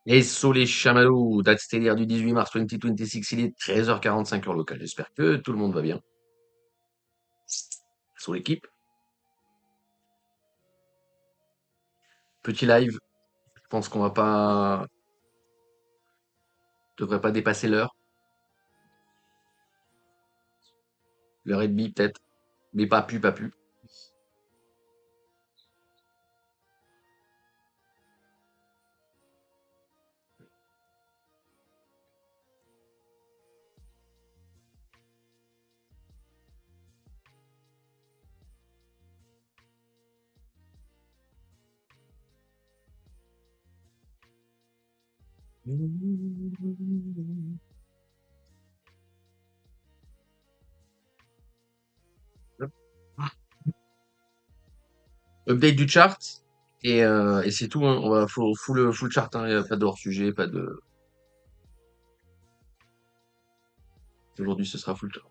Et les chamallows, date stellaire du 18 mars 2026, il est 13h45 heure locale. J'espère que tout le monde va bien. Sur l'équipe. Petit live. Je pense qu'on va pas, devrait pas dépasser l'heure et demie peut-être. Mais pas plus, pas plus. Update du chart. Et c'est tout, hein. On va full chart, hein. Y a pas de hors-sujet, pas de. Aujourd'hui, ce sera full chart.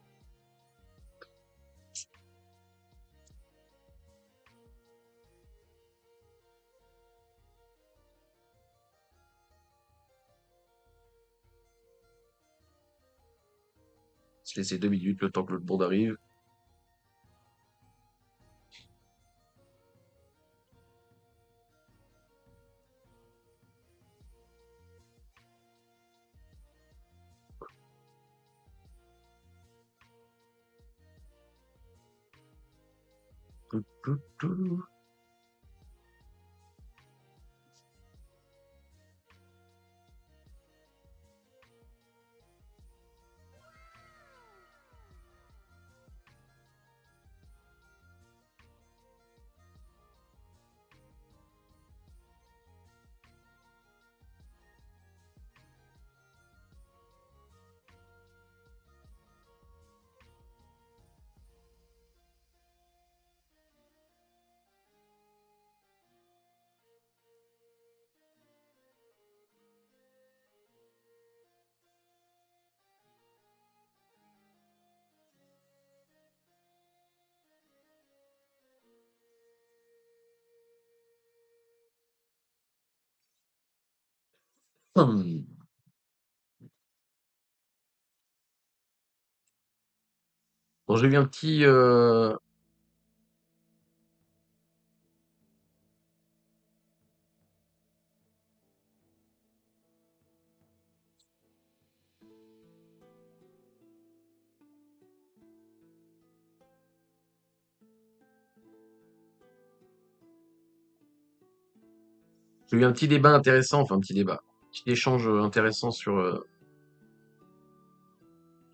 Se laisser 2 minutes le temps que le board arrive. Tout, tout, tout. Hum. Bon, j'ai vu un petit. J'ai eu un petit débat intéressant, enfin un petit débat, petit échange intéressant sur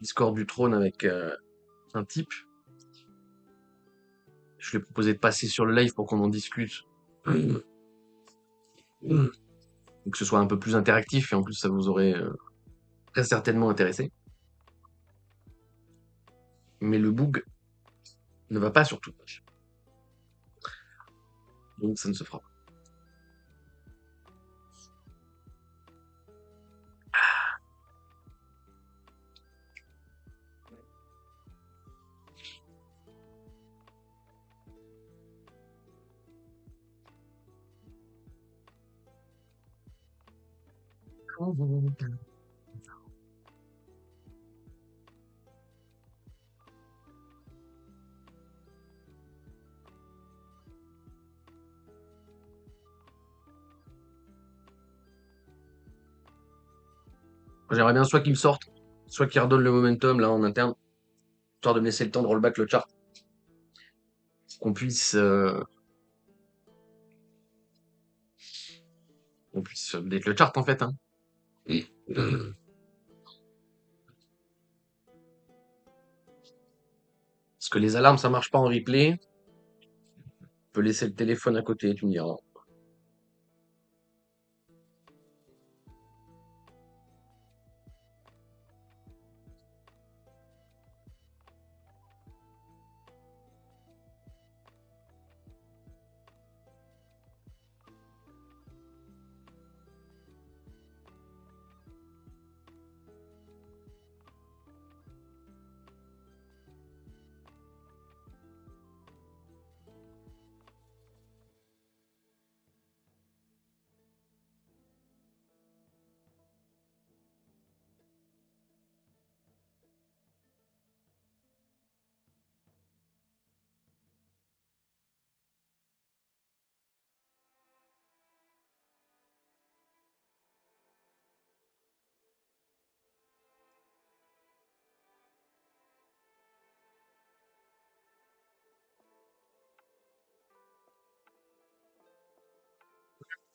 Discord du trône avec un type. Je lui ai proposé de passer sur le live pour qu'on en discute. Et que ce soit un peu plus interactif et en plus ça vous aurait très certainement intéressé. Mais le boug ne va pas sur Twitch. Donc ça ne se fera pas. J'aimerais bien soit qu'il sorte, soit qu'il redonne le momentum là en interne, histoire de me laisser le temps de rollback le chart. Qu'on puisse, qu'on puisse update le chart en fait, hein. Et, parce que les alarmes ça marche pas en replay. Tu peux laisser le téléphone à côté, tu me diras.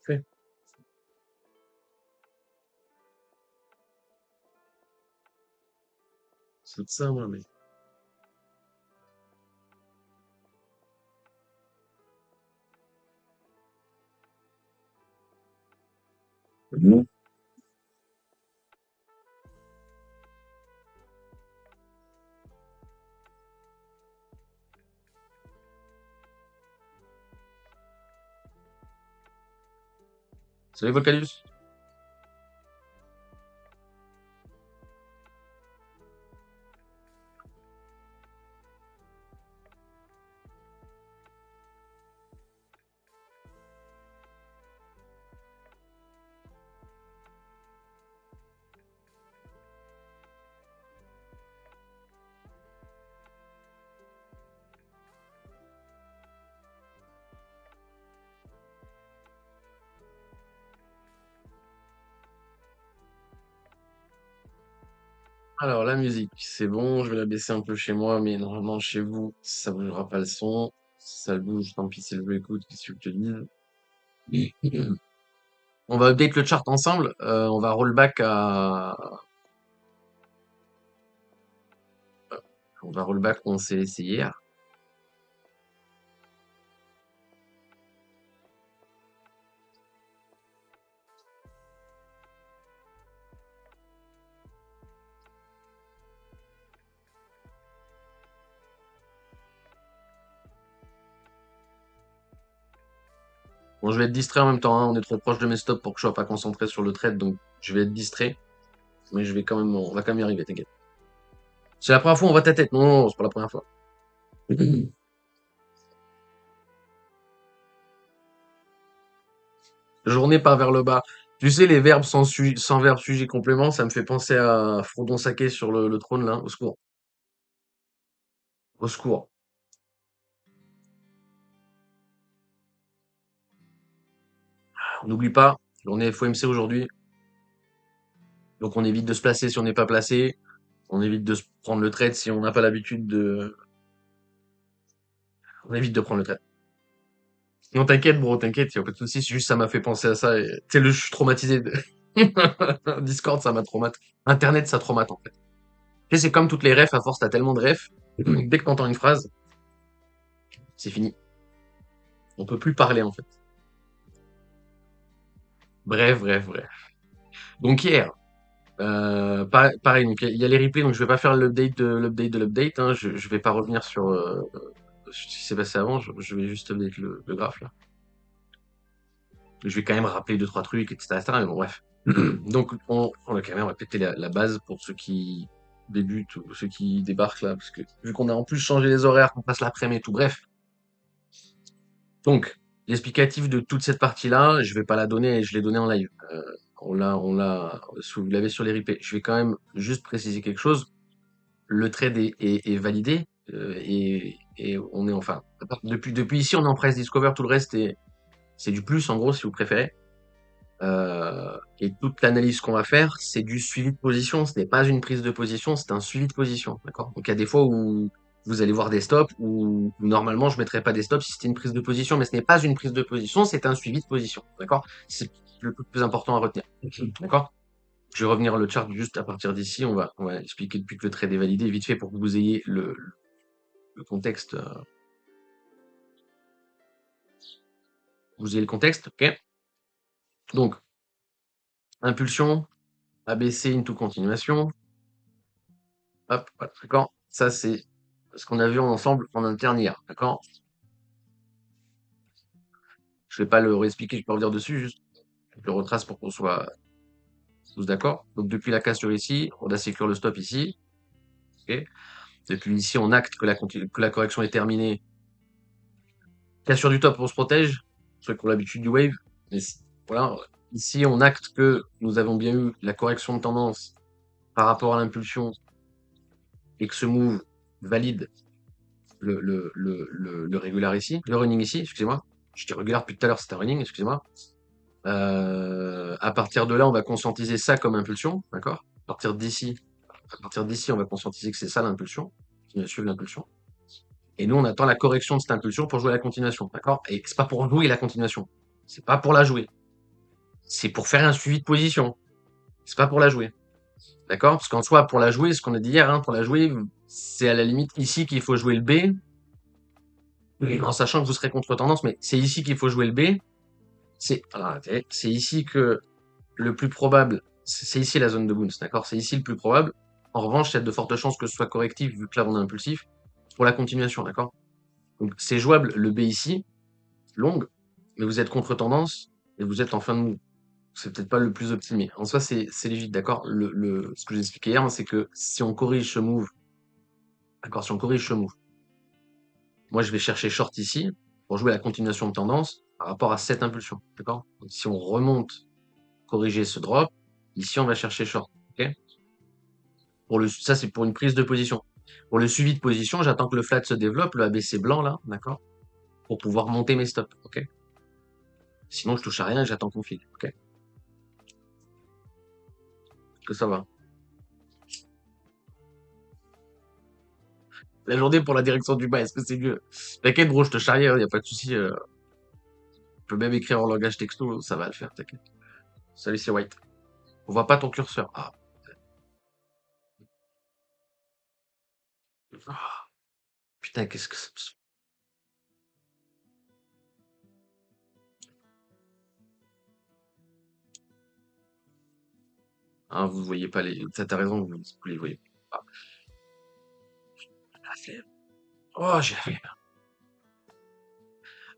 Parfait. C'est ça, moi, mais. Mhm. Salut Volcanius. Alors, la musique, c'est bon, je vais la baisser un peu chez moi, mais normalement, chez vous, ça bougera pas le son. Si ça bouge, tant pis, c'est le Bluetooth, qu'est-ce que je te dis. On va update le chart ensemble, on va rollback on va rollback où on s'est laissé hier. Bon, je vais être distrait en même temps, hein, on est trop proche de mes stops pour que je sois pas concentré sur le trade, donc je vais être distrait, mais je vais quand même, on va quand même y arriver, t'inquiète. C'est la première fois où on voit ta tête, non, non, c'est pas la première fois. Journée part vers le bas. Tu sais, les verbes sans verbe, sujet, complément, ça me fait penser à Frodon Saké sur le trône, là. Au secours. Au secours. On n'oublie pas, journée FOMC aujourd'hui. Donc on évite de se placer si on n'est pas placé. On évite de se prendre le trade si on n'a pas l'habitude de. On évite de prendre le trade. Non, t'inquiète, bro, t'inquiète, y a pas de soucis. C'est juste ça m'a fait penser à ça. Tu sais, je suis traumatisé. Discord, ça m'a traumatisé. Internet, ça traumate, en fait. Tu sais, c'est comme toutes les refs, à force, t'as tellement de refs. Dès que t'entends une phrase, c'est fini. On peut plus parler, en fait. Bref, bref, bref. Donc hier, pareil, donc il y a les replays, donc je vais pas faire l'update de l'update, hein, je vais pas revenir sur ce qui s'est passé avant, je vais juste update le graphe là. Je vais quand même rappeler deux trois trucs, etc. Mais bon, bref. Donc on va quand même répéter la base pour ceux qui débutent ou ceux qui débarquent là, parce que vu qu'on a en plus changé les horaires, qu'on passe l'après-midi et tout, bref. Donc, l'explicatif de toute cette partie-là, je vais pas la donner, je l'ai donnée en live. Si vous l'avez sur les replays. Je vais quand même juste préciser quelque chose. Le trade est validé, et on est enfin, depuis ici, on est en price discover, tout le reste c'est du plus, en gros, si vous préférez. Et toute l'analyse qu'on va faire, c'est du suivi de position. Ce n'est pas une prise de position, c'est un suivi de position. D'accord? Donc il y a des fois où vous allez voir des stops où normalement je mettrais pas des stops si c'était une prise de position, mais ce n'est pas une prise de position, c'est un suivi de position. D'accord? C'est le plus important à retenir. D'accord? Je vais revenir le chart juste à partir d'ici. On va expliquer depuis que le trade est validé vite fait pour que vous ayez le contexte. Vous ayez le contexte, ok? Donc, impulsion, ABC into continuation. Hop, voilà, d'accord? Ça, c'est ce qu'on a vu ensemble en interne hier, d'accord? Je vais pas le réexpliquer, je peux revenir dessus, juste je le retrace pour qu'on soit tous d'accord. Donc, depuis la cassure ici, on a sécure le stop ici, ok? Depuis ici, on acte que la correction est terminée. Cassure du top, on se protège, ceux qui ont l'habitude du wave. Mais voilà, ici, on acte que nous avons bien eu la correction de tendance par rapport à l'impulsion et que ce move valide le régular ici, le running ici, excusez-moi. Je dis régular depuis tout à l'heure, c'était un running, excusez-moi. À partir de là, on va conscientiser ça comme impulsion, d'accord? À partir d'ici, on va conscientiser que c'est ça l'impulsion, qui va suivre l'impulsion. Et nous, on attend la correction de cette impulsion pour jouer la continuation, d'accord? Et c'est pas pour jouer la continuation. C'est pas pour la jouer. c'est pour faire un suivi de position. C'est pas pour la jouer. D'accord? Parce qu'en soi, pour la jouer, ce qu'on a dit hier, hein, pour la jouer, c'est à la limite ici qu'il faut jouer le B, en sachant que vous serez contre tendance, mais c'est ici qu'il faut jouer le B. C'est ici que le plus probable, c'est ici la zone de bounce, d'accord? C'est ici le plus probable. En revanche, il y a de fortes chances que ce soit correctif, vu que là, on est impulsif, pour la continuation, d'accord? Donc, c'est jouable le B ici, longue, mais vous êtes contre tendance et vous êtes en fin de move. C'est peut-être pas le plus optimé. En soi, c'est légit, d'accord? Ce que j'ai expliqué hier, c'est que si on corrige ce move, d'accord, si on corrige ce move, moi, je vais chercher short ici pour jouer la continuation de tendance par rapport à cette impulsion, d'accord? Donc, si on remonte, corriger ce drop, ici, on va chercher short, ok? Ça, c'est pour une prise de position. Pour le suivi de position, j'attends que le flat se développe, le ABC blanc, là, d'accord? Pour pouvoir monter mes stops, ok? Sinon, je touche à rien et j'attends qu'on file, ok? Que ça va. La journée pour la direction du bas, est-ce que c'est mieux? T'inquiète, gros, je te charrie, y a pas de souci. Je peux même écrire en langage texto, ça va le faire, t'inquiète. Salut, c'est White. On voit pas ton curseur. Ah. Ah, putain, qu'est-ce que c'est? Ah, vous voyez pas les. T'as raison, vous les voyez pas. La flemme. Oh, j'ai la flemme.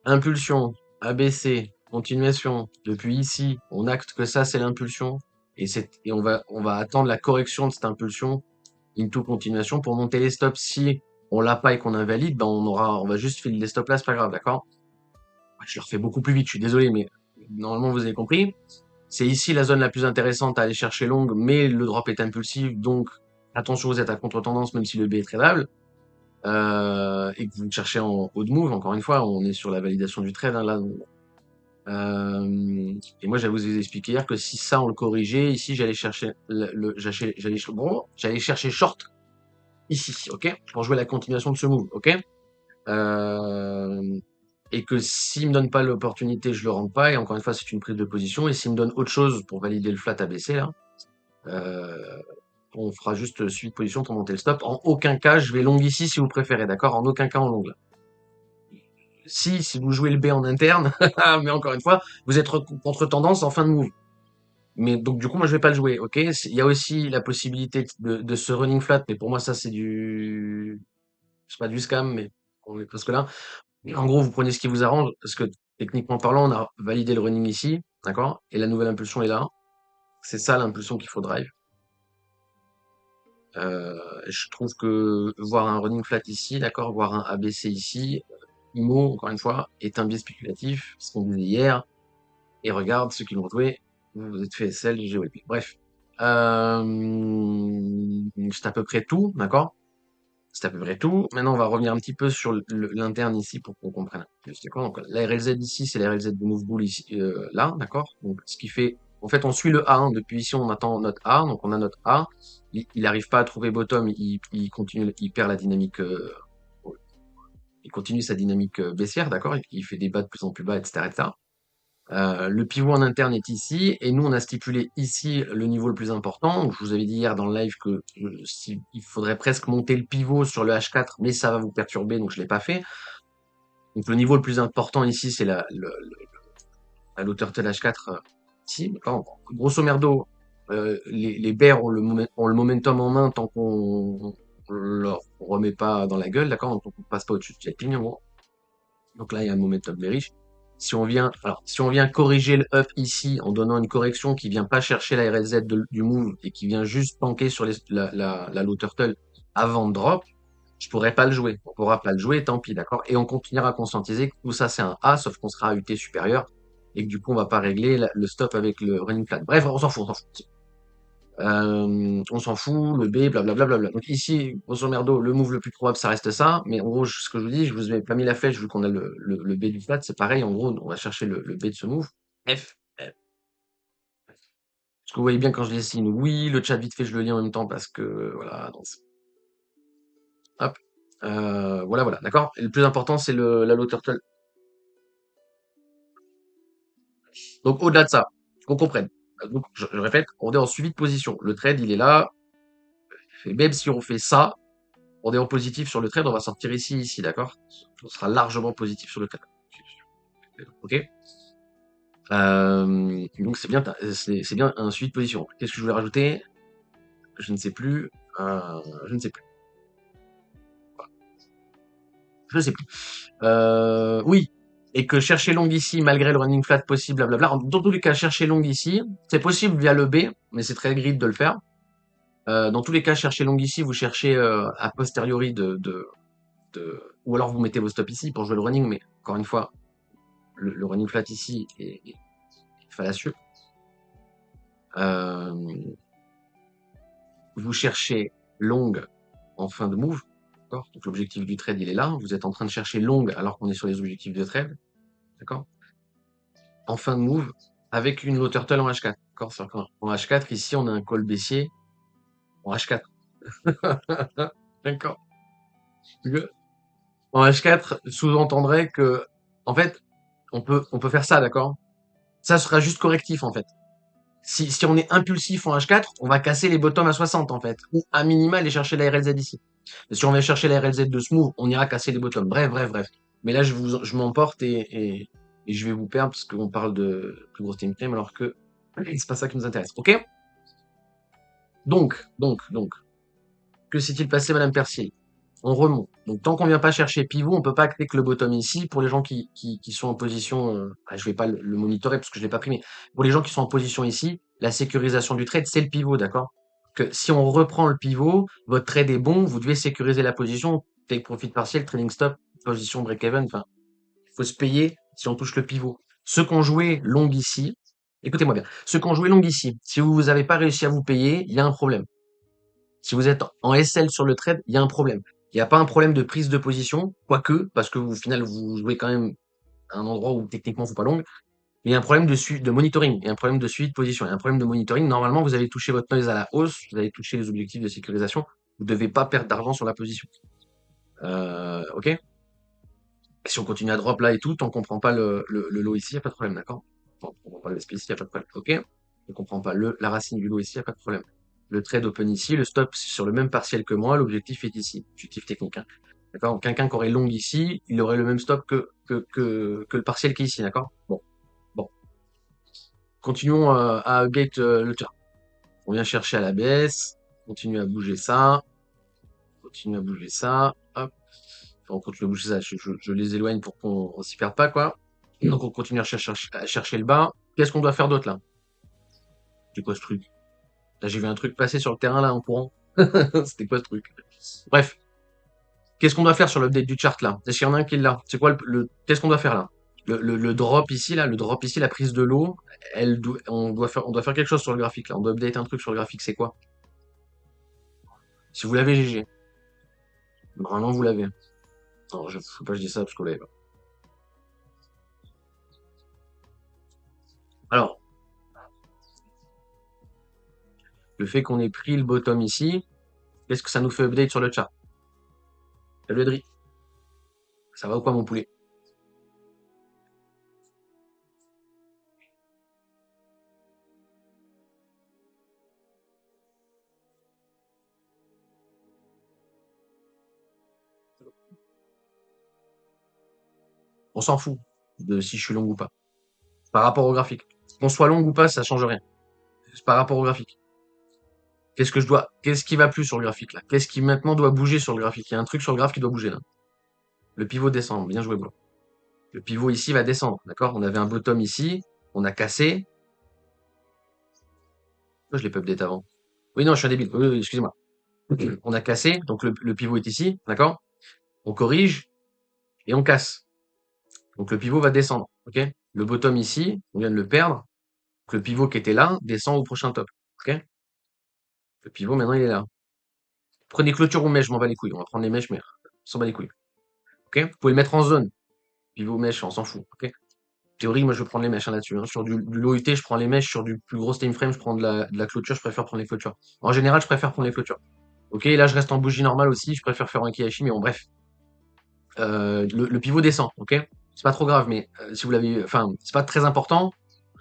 Impulsion, ABC, continuation. Depuis ici, on acte que ça, c'est l'impulsion. Et on va attendre la correction de cette impulsion into continuation pour monter les stops. Si on l'a pas et qu'on invalide, ben on va juste filer les stops là, c'est pas grave, d'accord? Je le refais beaucoup plus vite, je suis désolé, mais normalement vous avez compris. C'est ici la zone la plus intéressante à aller chercher longue, mais le drop est impulsif, donc attention, vous êtes à contre-tendance, même si le B est tradable. Et que vous cherchez en haut de move, encore une fois, on est sur la validation du trade, hein, là. Et moi, j'allais vous expliquer hier que si ça, on le corrigeait, ici, j'allais chercher short ici, ok? Pour jouer la continuation de ce move, ok? Euh, et que s'il me donne pas l'opportunité, je le rentre pas. Et encore une fois, c'est une prise de position. Et s'il me donne autre chose pour valider le flat ABC, là, euh, on fera juste suivi de position pour monter le stop. En aucun cas, je vais long ici si vous préférez, d'accord? En aucun cas en long là. Si vous jouez le B en interne, mais encore une fois, vous êtes contre tendance en fin de move. Mais donc du coup, moi je vais pas le jouer, ok? Il y a aussi la possibilité de ce running flat, mais pour moi ça c'est pas du scam, mais on est presque là. En gros, vous prenez ce qui vous arrange, parce que techniquement parlant, on a validé le running ici, d'accord? Et la nouvelle impulsion est là. C'est ça l'impulsion qu'il faut drive. Je trouve que voir un running flat ici, d'accord, voir un ABC ici, IMO, encore une fois, est un biais spéculatif, ce qu'on disait hier, et regarde ceux qui l'ont joué, vous êtes fait SL, GWP. Bref. C'est à peu près tout, d'accord? C'est à peu près tout. Maintenant, on va revenir un petit peu sur l'interne ici pour qu'on comprenne un peu plus. D'accord? Donc, la RLZ ici, c'est la RLZ de Move Bull ici, là, d'accord? Donc, ce qui fait, en fait, on suit le A, hein. Depuis ici, on attend notre A, donc on a notre A. Il arrive pas à trouver bottom, il continue, il perd la dynamique, il continue sa dynamique baissière, d'accord? Il fait des bas de plus en plus bas, etc., etc. Le pivot en interne est ici, et nous on a stipulé ici le niveau le plus important. Je vous avais dit hier dans le live que il faudrait presque monter le pivot sur le H4, mais ça va vous perturber, donc je l'ai pas fait. Donc le niveau le plus important ici, c'est la hauteur de H4 ici. Grosso merdo, les bears ont le momentum en main tant qu'on leur remet pas dans la gueule, d'accord? Donc on passe pas au-dessus de cette ligne en gros. Donc là, il y a un momentum bearish. Si on vient corriger le up ici en donnant une correction qui vient pas chercher la RLZ du move et qui vient juste planquer sur la low turtle avant de drop, je pourrais pas le jouer. On pourra pas le jouer, tant pis, d'accord? Et on continuera à conscientiser que tout ça c'est un A, sauf qu'on sera à UT supérieur et que du coup on va pas régler le stop avec le running plan. Bref, on s'en fout, on s'en fout. On s'en fout, le B, blablabla. Donc ici, grosso merdo, le move le plus probable, ça reste ça. Mais en gros, ce que je vous dis, je vous ai pas mis la flèche vu qu'on a le B du flat. C'est pareil, en gros, on va chercher le B de ce move. F. F. Parce que vous voyez bien quand je dessine, oui, le chat vite fait, je le lis en même temps parce que, voilà. Donc, hop. Voilà, d'accord? Et le plus important, c'est la low turtle. Donc au-delà de ça, qu'on comprenne. Donc, je répète, on est en suivi de position. Le trade, il est là. Et même si on fait ça, on est en positif sur le trade, on va sortir ici, d'accord? On sera largement positif sur le trade. Ok? Donc c'est bien un suivi de position. Qu'est-ce que je voulais rajouter? Je ne sais plus. Je ne sais plus. Je ne sais plus. Oui. Et que chercher long ici, malgré le running flat possible, blablabla. Dans tous les cas, chercher long ici, c'est possible via le B, mais c'est très gris de le faire. Dans tous les cas, chercher long ici, vous cherchez a posteriori ou alors vous mettez vos stops ici pour jouer le running, mais encore une fois, le running flat ici est fallacieux. Vous cherchez long en fin de move, d'accord? Donc l'objectif du trade, il est là. Vous êtes en train de chercher long alors qu'on est sur les objectifs de trade, d'accord? En fin de move, avec une low turtle en H4, d'accord? En H4, ici, on a un call baissier en H4. D'accord? En H4 sous-entendrait que, en fait, on peut faire ça, d'accord? Ça sera juste correctif, en fait. Si on est impulsif en H4, on va casser les bottoms à 60, en fait. Ou à minima, aller chercher la RLZ ici. Si on va chercher la RLZ de ce move, on ira casser les bottoms. Bref. Mais là, je m'emporte et je vais vous perdre parce qu'on parle de plus gros time frame alors que c'est pas ça qui nous intéresse. Ok? Donc, que s'est-il passé, Madame Percier? On remonte. Donc, tant qu'on vient pas chercher pivot, on peut pas acter que le bottom ici. Pour les gens qui sont en position, je vais pas le monitorer parce que je l'ai pas pris, mais pour les gens qui sont en position ici, la sécurisation du trade, c'est le pivot, d'accord? Que si on reprend le pivot, votre trade est bon, vous devez sécuriser la position, take profit partiel, trading stop, position break-even, enfin, il faut se payer si on touche le pivot. Ceux qui ont joué long ici, écoutez-moi bien, ceux qui ont joué long ici, si vous n'avez pas réussi à vous payer, il y a un problème. Si vous êtes en SL sur le trade, il y a un problème. Il n'y a pas un problème de prise de position, quoique, parce que au final, vous jouez quand même à un endroit où techniquement, faut pas long. Mais il y a un problème de monitoring, il y a un problème de suivi de position, il y a un problème de monitoring. Normalement, vous avez touché votre noise à la hausse, vous avez touché les objectifs de sécurisation. Vous ne devez pas perdre d'argent sur la position. Ok? Et si on continue à drop là et tout, tant qu'on prend pas le low ici, il n'y a pas de problème, d'accord? Tant qu'on prend pas le SP ici, il n'y a pas de problème. Ok? On comprend pas la racine du low ici, il n'y a pas de problème. Le trade open ici, le stop sur le même partiel que moi, l'objectif est ici. Objectif technique, hein. D'accord? Quelqu'un qui aurait long ici, il aurait le même stop que le partiel qui est ici, d'accord? Bon. Continuons à update le chart. On vient chercher à la baisse, continue à bouger ça, hop. Enfin, on continue à bouger ça, je les éloigne pour qu'on s'y perde pas, quoi. Donc on continue à chercher le bas. Qu'est-ce qu'on doit faire d'autre là? C'est quoi ce truc? Là j'ai vu un truc passer sur le terrain là en courant. C'était quoi ce truc? Bref, qu'est-ce qu'on doit faire sur l'update du chart là? Est-ce qu'il y en a un qui est là? C'est quoi qu'est-ce qu'on doit faire là? Le drop ici là, la prise de l'eau, on doit faire quelque chose sur le graphique là. On doit update un truc sur le graphique, c'est quoi? Si vous l'avez, GG. Normalement, vous l'avez. Non, faut pas que je dise ça parce que vous l'avez pas. Alors, le fait qu'on ait pris le bottom ici, qu'est-ce que ça nous fait update sur le chart? Salut Adri. Ça va ou quoi, mon poulet? On s'en fout de si je suis long ou pas. Par rapport au graphique. Qu'on soit long ou pas, ça change rien. C'est par rapport au graphique. Qu'est-ce qui va plus sur le graphique là? Qu'est-ce qui maintenant doit bouger sur le graphique? Il y a un truc sur le graphe qui doit bouger là. Le pivot descend. Bien joué, blanc. Le pivot ici va descendre. D'accord? On avait un bottom ici. On a cassé. Moi, je l'ai pas update avant. Oui, non, je suis un débile. Oui, excusez-moi. On a cassé. Donc, le pivot est ici. D'accord? On corrige et on casse. Donc, le pivot va descendre. OK? Le bottom ici, on vient de le perdre. Donc, le pivot qui était là descend au prochain top. OK? Le pivot, maintenant, il est là. Prenez clôture ou mèche, je m'en bats les couilles. On va prendre les mèches, mais on s'en bat les couilles. OK? Vous pouvez le mettre en zone. Pivot, mèche, on s'en fout. OK? Théorie, moi, je vais prendre les mèches hein, là-dessus. Hein. Sur du low IT, je prends les mèches. Sur du plus gros time frame, je prends de la clôture. Je préfère prendre les clôtures. En général, je préfère prendre les clôtures. OK? Là, je reste en bougie normale aussi. Je préfère faire un Kiyashi, mais bon, bref. Le pivot descend. OK? C'est pas trop grave, mais si vous l'avez. Enfin, c'est pas très important.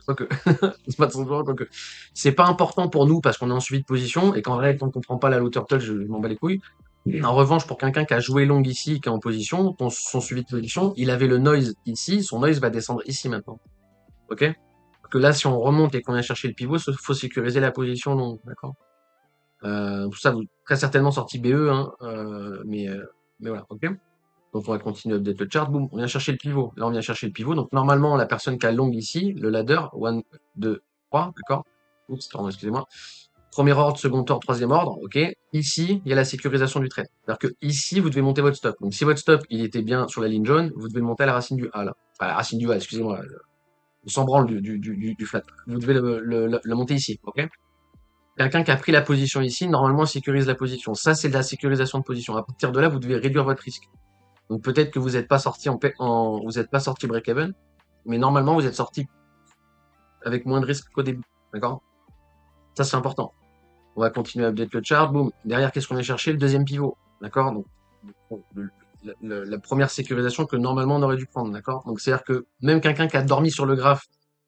Quoique, c'est pas trop drôle, quoique. C'est pas important pour nous parce qu'on est en suivi de position et qu'en vrai, tant qu'on comprend pas la low turtle, je m'en bats les couilles. En revanche, pour quelqu'un qui a joué long ici, qui est en position, son suivi de position, il avait le noise ici, son noise va descendre ici maintenant. Ok? Parce que là, si on remonte et qu'on vient chercher le pivot, faut sécuriser la position longue, d'accord? Tout ça, vous très certainement sorti BE, hein, mais voilà, ok? Donc on va continuer à update le chart, boum, on vient chercher le pivot. Là, on vient chercher le pivot. Donc normalement, la personne qui a long ici, le ladder, 1, 2, 3, d'accord? Oups, pardon, excusez-moi. Premier ordre, second ordre, troisième ordre, ok. Ici, il y a la sécurisation du trade. C'est-à-dire que ici, vous devez monter votre stop. Donc si votre stop, il était bien sur la ligne jaune, vous devez le monter à la racine du A, là. Enfin, à la racine du A, excusez-moi. On s'en branle du flat. Vous devez le monter ici, ok? Quelqu'un qui a pris la position ici, normalement, sécurise la position. Ça, c'est de la sécurisation de position. À partir de là, vous devez réduire votre risque. Donc peut-être que vous n'êtes pas sorti vous n'êtes pas sorti break-even, mais normalement, vous êtes sorti avec moins de risque qu'au début. D'accord? Ça, c'est important. On va continuer à update le chart. Boum. Derrière, qu'est-ce qu'on vient chercher? Le deuxième pivot. D'accord? Donc, la première sécurisation que normalement on aurait dû prendre. D'accord? Donc, c'est-à-dire que même quelqu'un qui a dormi sur le graphe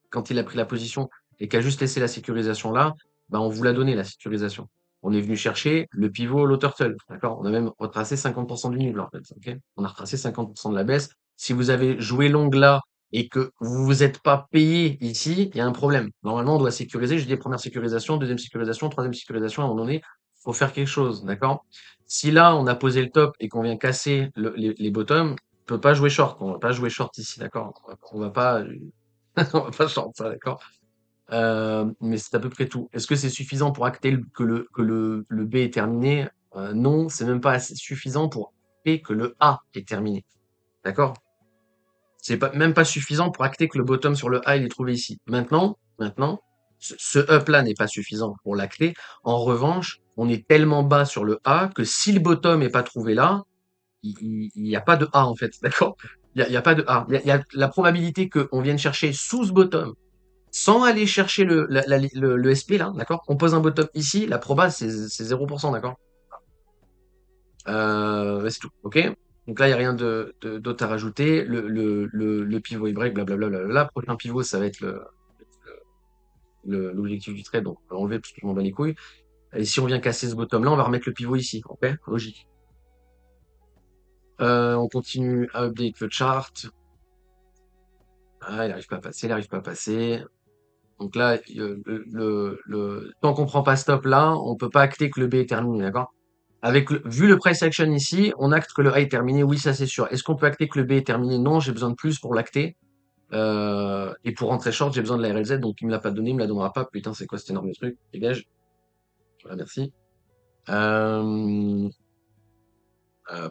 quand il a pris la position et qui a juste laissé la sécurisation là, bah, on vous l'a donné, la sécurisation. On est venu chercher le pivot low turtle. D'accord? On a même retracé 50% du niveau, en fait. Ok? On a retracé 50% de la baisse. Si vous avez joué long là et que vous vous êtes pas payé ici, il y a un problème. Normalement, on doit sécuriser. Je dis première sécurisation, deuxième sécurisation, troisième sécurisation. À un moment donné, faut faire quelque chose. D'accord? Si là, on a posé le top et qu'on vient casser les bottoms, on peut pas jouer short. On va pas jouer short ici. D'accord? On va pas, on va pas short ça. D'accord? Mais c'est à peu près tout. Est-ce que c'est suffisant pour acter que le B est terminé? Non, c'est même pas assez suffisant pour acter que le A est terminé. D'accord? C'est pas, même pas suffisant pour acter que le bottom sur le A il est trouvé ici. Maintenant, ce up là n'est pas suffisant pour l'acter. En revanche, on est tellement bas sur le A que si le bottom est pas trouvé là, il y a pas de A en fait. D'accord? Il y a pas de A. Il y a la probabilité qu'on vienne chercher sous ce bottom sans aller chercher le SP là, d'accord? On pose un bottom ici, la proba c'est 0%, d'accord? Ouais, c'est tout, ok? Donc là, il n'y a rien d'autre à rajouter. Le pivot est break, blablabla. Le prochain pivot, ça va être l'objectif du trade, donc on va enlever parce que je m'en bats les couilles. Et si on vient casser ce bottom là, on va remettre le pivot ici, ok? Logique. On continue à update le chart. Ah, il arrive pas à passer, il arrive pas à passer. Donc là, tant qu'on prend pas stop là, on peut pas acter que le B est terminé, d'accord? Vu le price action ici, on acte que le A est terminé, oui, ça c'est sûr. Est-ce qu'on peut acter que le B est terminé? Non, j'ai besoin de plus pour l'acter. Et pour rentrer short, j'ai besoin de la RLZ, donc il me l'a pas donné, il me la donnera pas. Putain, c'est quoi cet énorme truc? Dégage. Voilà, merci. Euh,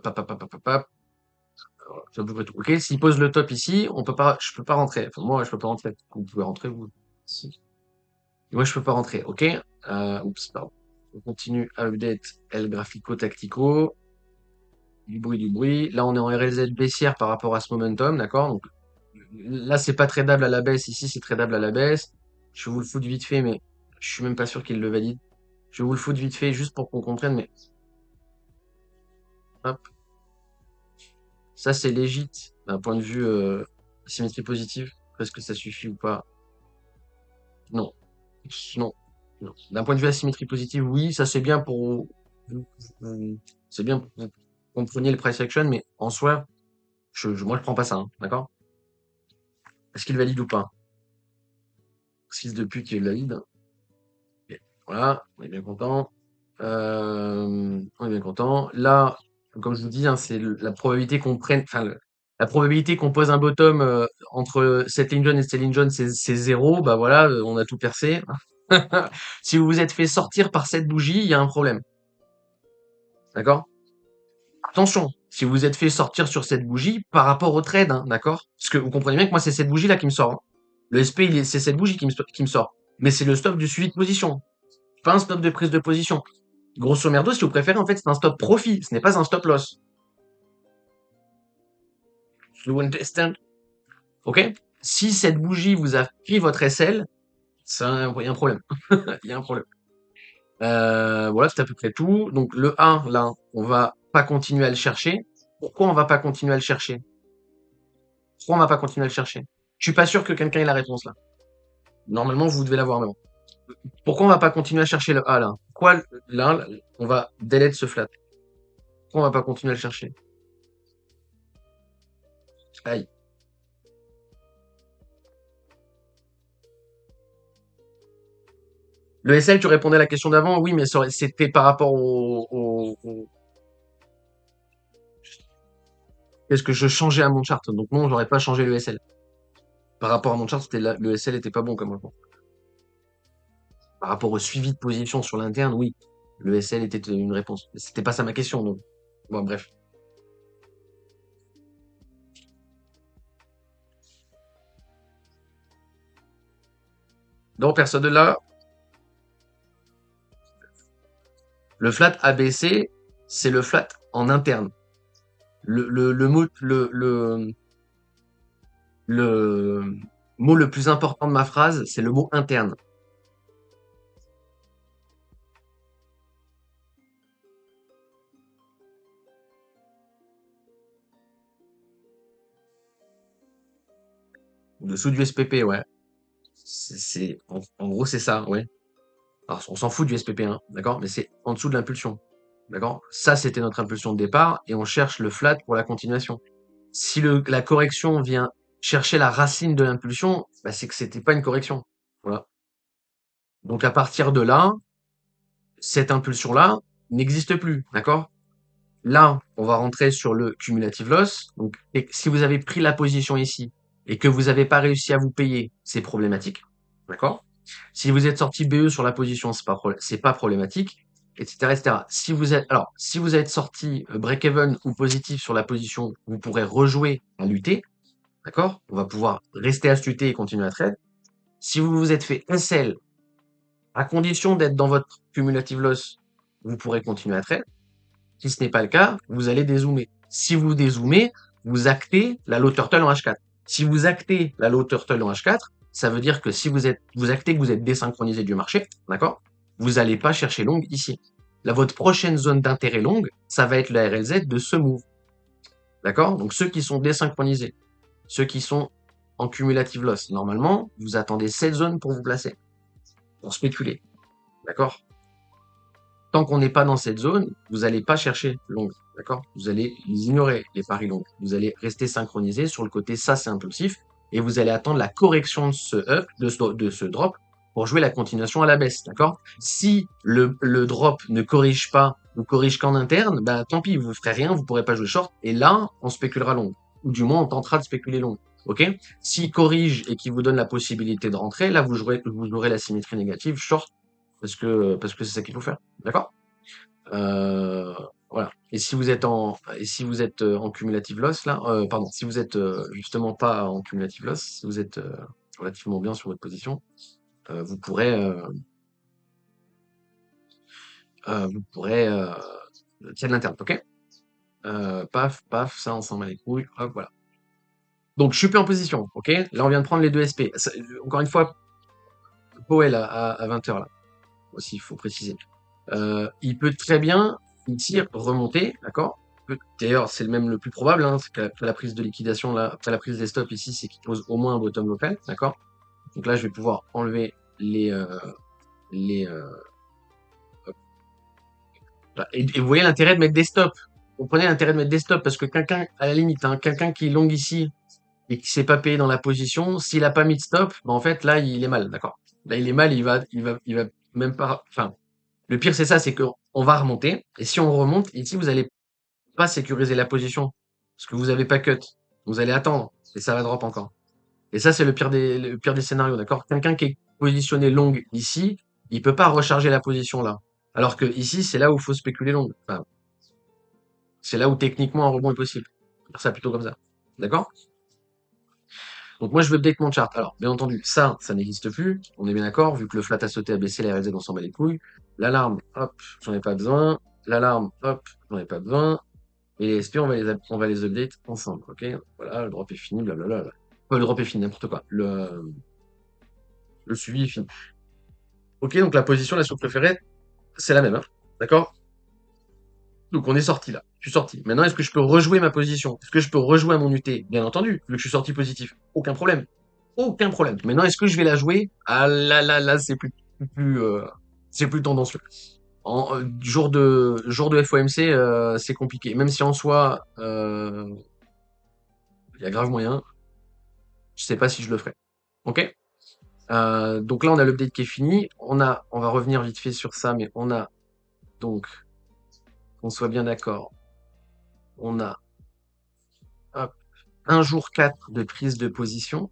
pap, pap, pap, pap, pap. Voilà, c'est à peu près tout. Ok, s'il pose le top ici, je peux pas rentrer. Enfin, moi, je peux pas rentrer. Vous pouvez rentrer, vous. Si. Moi, je peux pas rentrer. Ok. Oups, pardon. On continue à update L graphico-tactico. Du bruit, du bruit. Là, on est en RLZ baissière par rapport à ce momentum, d'accord? Donc là, c'est pas tradable à la baisse. Ici, c'est tradable à la baisse. Je vais vous le foutre vite fait, mais je suis même pas sûr qu'il le valide. Je vais vous le foutre vite fait juste pour qu'on comprenne, mais hop. Ça, c'est légit d'un point de vue symétrie positive. Est-ce que ça suffit ou pas? Non. Non. Non. D'un point de vue asymétrie positive, oui, ça c'est bien pour c'est bien pour que vous compreniez le price action, mais en soi, moi je prends pas ça, hein, d'accord? Est-ce qu'il valide ou pas? 6 de pute qui valide. Ok. Voilà, on est bien content. On est bien content. Là, comme je vous dis, hein, c'est la probabilité qu'on prenne, enfin, la probabilité qu'on pose un bottom entre cette ligne jaune et cette ligne jaune, c'est 0. Bah voilà, on a tout percé. Si vous vous êtes fait sortir par cette bougie, il y a un problème. D'accord? Attention, si vous vous êtes fait sortir sur cette bougie par rapport au trade, hein, d'accord? Parce que vous comprenez bien que moi, c'est cette bougie-là qui me sort, hein. Le SP, c'est cette bougie qui me sort. Mais c'est le stop du suivi de position, pas un stop de prise de position. Grosso merdo, si vous préférez, en fait, c'est un stop profit, ce n'est pas un stop loss. You understand? Ok? Si cette bougie vous a pris votre SL, il y a un problème. Il y a un problème. Voilà, c'est à peu près tout. Donc le 1, là, on va pas continuer à le chercher. Pourquoi on va pas continuer à le chercher? Pourquoi on va pas continuer à le chercher? Je suis pas sûr que quelqu'un ait la réponse là. Normalement, vous devez l'avoir, mais bon. Pourquoi on va pas continuer à chercher le A là? Pourquoi là, on va delete ce flat? Pourquoi on va pas continuer à le chercher? Aïe. Le SL, tu répondais à la question d'avant, oui, mais c'était par rapport Qu'est-ce que je changeais à mon chart? Donc non, j'aurais pas changé le SL. Par rapport à mon chart, le SL était pas bon comme réponse. Par rapport au suivi de position sur l'interne, oui, le SL était une réponse. Mais c'était pas ça ma question, donc. Bon, bref. Donc, personne de là. Le flat ABC, c'est le flat en interne. Le mot le plus important de ma phrase, c'est le mot interne. Dessous du SPP, ouais. En gros, c'est ça, ouais. Alors, on s'en fout du SPP, hein, d'accord? Mais c'est en dessous de l'impulsion, d'accord? Ça, c'était notre impulsion de départ et on cherche le flat pour la continuation. Si la correction vient chercher la racine de l'impulsion, bah, c'est que c'était pas une correction. Voilà. Donc, à partir de là, cette impulsion-là n'existe plus, d'accord? Là, on va rentrer sur le cumulative loss. Donc, si vous avez pris la position ici et que vous n'avez pas réussi à vous payer, c'est problématique. D'accord? Si vous êtes sorti BE sur la position, c'est pas problématique, etc., etc. Si vous êtes sorti break-even ou positif sur la position, vous pourrez rejouer à lutter. D'accord? On va pouvoir rester astuté et continuer à trade. Si vous vous êtes fait SL, à condition d'être dans votre cumulative loss, vous pourrez continuer à trade. Si ce n'est pas le cas, vous allez dézoomer. Si vous dézoomez, vous actez la low turtle en H4. Si vous actez la low turtle en H4, ça veut dire que si vous actez que vous êtes désynchronisé du marché, d'accord? Vous n'allez pas chercher long ici. Là, votre prochaine zone d'intérêt longue, ça va être la RLZ de ce move. D'accord? Donc, ceux qui sont désynchronisés, ceux qui sont en cumulative loss, normalement, vous attendez cette zone pour vous placer, pour spéculer. D'accord? Tant qu'on n'est pas dans cette zone, vous n'allez pas chercher long, d'accord? Vous allez les ignorer, les paris longs. Vous allez rester synchronisé sur le côté ça, c'est impulsif, et vous allez attendre la correction de ce up, de ce drop, pour jouer la continuation à la baisse, d'accord? Si le drop ne corrige pas, ou corrige qu'en interne, bah tant pis, vous ferez rien, vous pourrez pas jouer short, et là, on spéculera long. Ou du moins, on tentera de spéculer long. Ok? S'il corrige et qu'il vous donne la possibilité de rentrer, là, vous aurez la symétrie négative short parce que c'est ça qu'il faut faire. D'accord? Euh, voilà. Et si vous êtes en cumulative loss là, pardon, si vous êtes justement pas en cumulative loss, si vous êtes relativement bien sur votre position, vous pourrez tirer de l'interne, ok? Paf, paf, ça on s'en bat les couilles, hop, voilà. Donc je suis plus en position, ok? Là on vient de prendre les deux SP. Encore une fois, Powell à 20h là, aussi il faut préciser. Il peut très bien ici remonter, d'accord? D'ailleurs, c'est le plus probable, hein, c'est qu'après la prise de liquidation, là, après la prise des stops ici, c'est qu'il pose au moins un bottom local, d'accord? Donc là, je vais pouvoir enlever les hop, là. Et vous voyez l'intérêt de mettre des stops. Vous comprenez l'intérêt de mettre des stops parce que quelqu'un, à la limite, hein, quelqu'un qui est long ici et qui s'est pas payé dans la position, s'il a pas mis de stop, bah, en fait, là, il est mal, d'accord? Là, il est mal, il va même pas, enfin, le pire, c'est ça, c'est qu'on va remonter. Et si on remonte, ici, vous allez pas sécuriser la position. Parce que vous avez pas cut. Vous allez attendre. Et ça va drop encore. Et ça, c'est le pire des scénarios, d'accord? Quelqu'un qui est positionné long ici, il peut pas recharger la position là. Alors que ici, c'est là où il faut spéculer long. Enfin, c'est là où techniquement un rebond est possible. Faire ça plutôt comme ça. D'accord? Donc moi, je veux update mon chart. Alors, bien entendu, ça n'existe plus. On est bien d'accord, vu que le flat a sauté, a baissé, la RZ, on s'en bat les couilles. L'alarme, hop, j'en ai pas besoin. L'alarme, hop, j'en ai pas besoin. Et les SP, on va les update ensemble, ok? Voilà, le drop est fini, blablabla. Le drop est fini, n'importe quoi. Le suivi est fini. Ok, donc la position, la sous-préférée, c'est la même, hein, d'accord? Donc on est sorti là. Je suis sorti. Maintenant, est-ce que je peux rejouer ma position? Est-ce que je peux rejouer mon UT? Bien entendu, vu que je suis sorti positif. Aucun problème. aucun problème. Maintenant, est-ce que je vais la jouer? Ah là là là, c'est plus tendancieux. Jour de FOMC, c'est compliqué. Même si en soi, il y a grave moyen, je sais pas si je le ferai. Ok? Donc là, on a l'update qui est fini. On va revenir vite fait sur ça, mais on a donc, qu'on soit bien d'accord, on a hop, un jour 4 de prise de position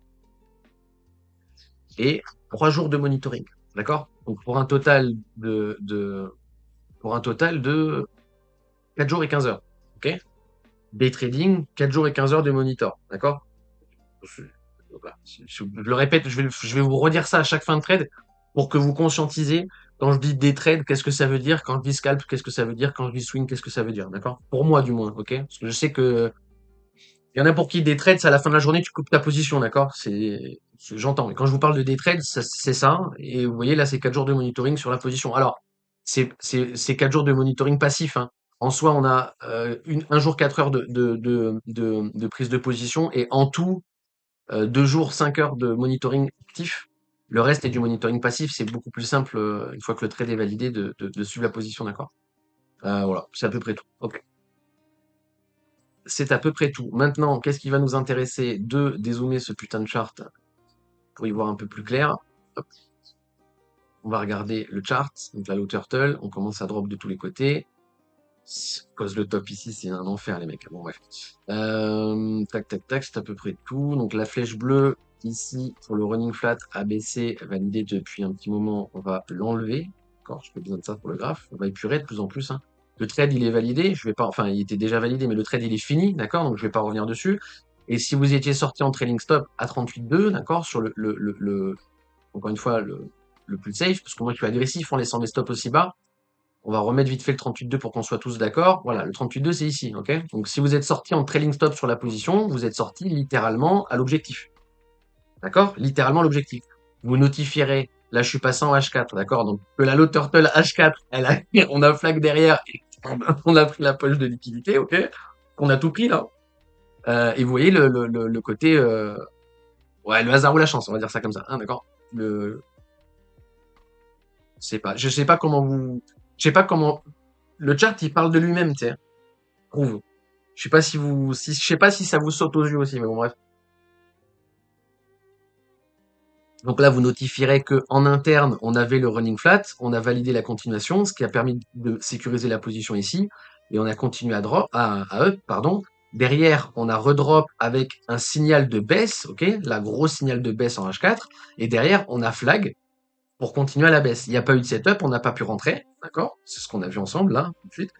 et 3 jours de monitoring. D'accord? Donc pour un total de 4 jours et 15 heures. Ok? Day trading, 4 jours et 15 heures de monitor. D'accord? Je, voilà. Je le répète, je vais vous redire ça à chaque fin de trade pour que vous conscientisez. Quand je dis day trade, qu'est-ce que ça veut dire? Quand je dis scalp, qu'est-ce que ça veut dire? Quand je dis swing, qu'est-ce que ça veut dire? D'accord? Pour moi, du moins, ok? Parce que je sais que il y en a pour qui day trade, c'est à la fin de la journée, tu coupes ta position, d'accord? J'entends. Et quand je vous parle de day trade, c'est ça. Et vous voyez, là, c'est 4 jours de monitoring sur la position. Alors, c'est 4 jours de monitoring passif, hein. En soi, on a un jour 4 heures de prise de position et en tout, 2 jours 5 heures de monitoring actif. Le reste est du monitoring passif. C'est beaucoup plus simple, une fois que le trade est validé, de suivre la position, d'accord? Voilà, c'est à peu près tout. Ok. C'est à peu près tout. Maintenant, qu'est-ce qui va nous intéresser? De dézoomer ce putain de chart pour y voir un peu plus clair. Hop. On va regarder le chart, donc la low turtle, on commence à drop de tous les côtés. Cause le top ici, c'est un enfer les mecs. Bon bref. Tac tac tac, c'est à peu près tout. Donc la flèche bleue ici pour le running flat ABC validé depuis un petit moment, on va l'enlever. D'accord, je fais besoin de ça pour le graphe. On va épurer de plus en plus, hein. Le trade il est validé, je vais pas, enfin il était déjà validé, mais le trade il est fini, d'accord, donc je vais pas revenir dessus. Et si vous étiez sorti en trailing stop à 38,2, d'accord, sur encore une fois le plus safe, parce que moi je suis agressif en laissant mes stops aussi bas. On va remettre vite fait le 38,2 pour qu'on soit tous d'accord. Voilà, le 38,2 c'est ici, ok? Donc si vous êtes sorti en trailing stop sur la position, vous êtes sorti littéralement à l'objectif. D'accord? Littéralement l'objectif. Vous notifierez, là je suis passé en H4, d'accord? Donc que la low turtle H4, on a flag derrière, et on a pris la poche de liquidité, ok? On a tout pris là. Et vous voyez le côté, ouais, le hasard ou la chance, on va dire ça comme ça, hein, d'accord? Le, je sais pas comment je sais pas comment, le chart il parle de lui-même, tu sais, prouve. Je sais pas si ça vous saute aux yeux aussi, mais bon bref. Donc là, vous notifierez que en interne, on avait le running flat, on a validé la continuation, ce qui a permis de sécuriser la position ici, et on a continué à up, pardon. Derrière, on a redrop avec un signal de baisse, ok, la grosse signal de baisse en H4, et derrière, on a flag pour continuer à la baisse. Il n'y a pas eu de setup, on n'a pas pu rentrer, d'accord? C'est ce qu'on a vu ensemble là, tout de suite.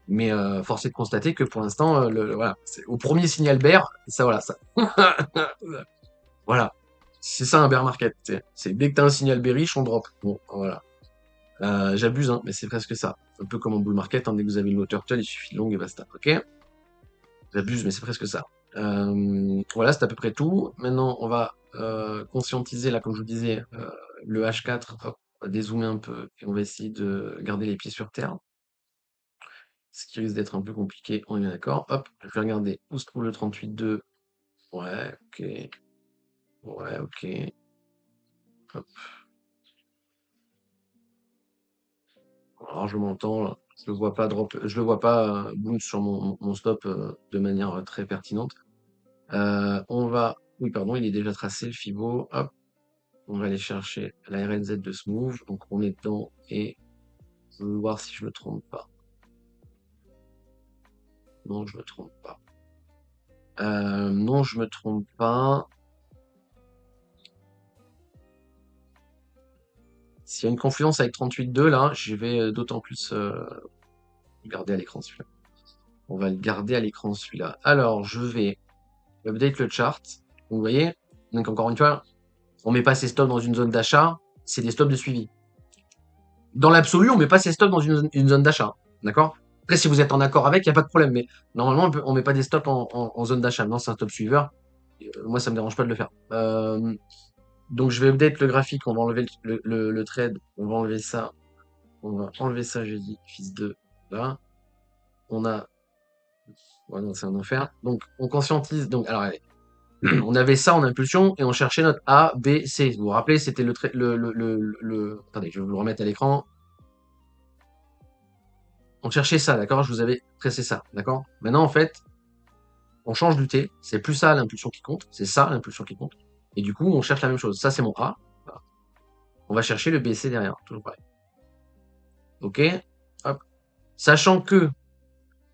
Mais force est de constater que pour l'instant, voilà, au premier signal bear, ça voilà, ça. Voilà. C'est ça un bear market. C'est dès que t'as un signal bearish, on drop. Bon, voilà. J'abuse, hein, mais c'est presque ça. Un peu comme en bull market, hein, dès que vous avez une low turtle, il suffit de long et basta. Ok? J'abuse, mais c'est presque ça. Voilà, c'est à peu près tout. Maintenant, on va conscientiser, là, comme je vous disais, le H4. Hop, on va dézoomer un peu et on va essayer de garder les pieds sur terre. Ce qui risque d'être un peu compliqué, on est bien d'accord. Hop, je vais regarder où se trouve le 38,2. Ouais, ok. Ouais, ok. Hop. Alors je m'entends, là. Je le vois pas drop, je le vois pas bounce sur mon stop de manière très pertinente. On va, oui pardon, il est déjà tracé le Fibo. Hop, on va aller chercher la RNZ de ce move. Donc on est dedans et je veux voir si je me trompe pas. Non, je me trompe pas. Non, je me trompe pas. S'il y a une confluence avec 38,2 là, je vais d'autant plus garder à l'écran celui-là. On va le garder à l'écran celui-là. Alors, je vais update le chart. Vous voyez, donc encore une fois, on met pas ses stops dans une zone d'achat, c'est des stops de suivi. Dans l'absolu, on met pas ses stops dans une zone d'achat, d'accord? Après, si vous êtes en accord avec, il n'y a pas de problème, mais normalement, on met pas des stops en zone d'achat. Non, c'est un top suiveur. Moi, ça me dérange pas de le faire. Donc, je vais update le graphique, on va enlever le trade, on va enlever ça, on va enlever ça, j'ai dit, fils de, là. On a, ouais, non, c'est un enfer. Donc, on conscientise, donc, alors, allez. on avait ça en impulsion et on cherchait notre A, B, C. Vous vous rappelez, c'était Attendez, je vais vous le remettre à l'écran. On cherchait ça, d'accord? Je vous avais tracé ça, d'accord? Maintenant, en fait, on change du T. C'est plus ça l'impulsion qui compte. C'est ça l'impulsion qui compte. Et du coup, on cherche la même chose. Ça, c'est mon A. Voilà. On va chercher le B, C derrière. Toujours pareil. OK? Hop. Sachant que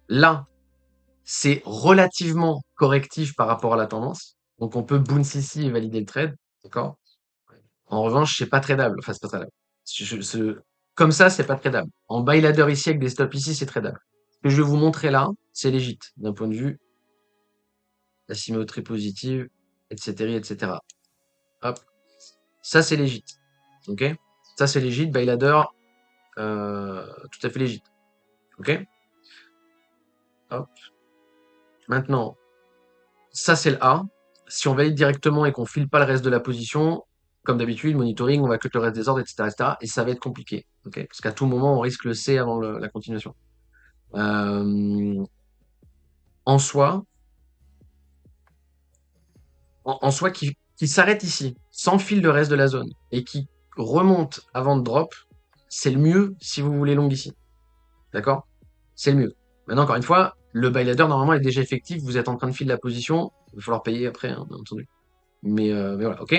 là, c'est relativement correctif par rapport à la tendance. Donc, on peut bounce ici et valider le trade. D'accord? En revanche, c'est pas tradable. Enfin, c'est pas tradable. Comme ça, c'est pas tradable. En buy ladder ici avec des stops ici, c'est tradable. Ce que je vais vous montrer là, c'est légit d'un point de vue la symétrie positive, etc., etc. Hop. Ça, c'est légit. OK? Ça, c'est légit. Buy ladder, tout à fait légit. OK? Hop. Maintenant, ça, c'est le A. Si on valide directement et qu'on file pas le reste de la position, comme d'habitude, monitoring, on va cut le reste des ordres, etc., etc., et ça va être compliqué. OK? Parce qu'à tout moment, on risque le C avant la continuation. En soi, qui s'arrête ici, sans fil le reste de la zone, et qui remonte avant de drop, c'est le mieux si vous voulez long ici. D'accord? C'est le mieux. Maintenant, encore une fois, le buy ladder, normalement, est déjà effectif. Vous êtes en train de filer la position. Il va falloir payer après, hein, bien entendu. Mais voilà, ok?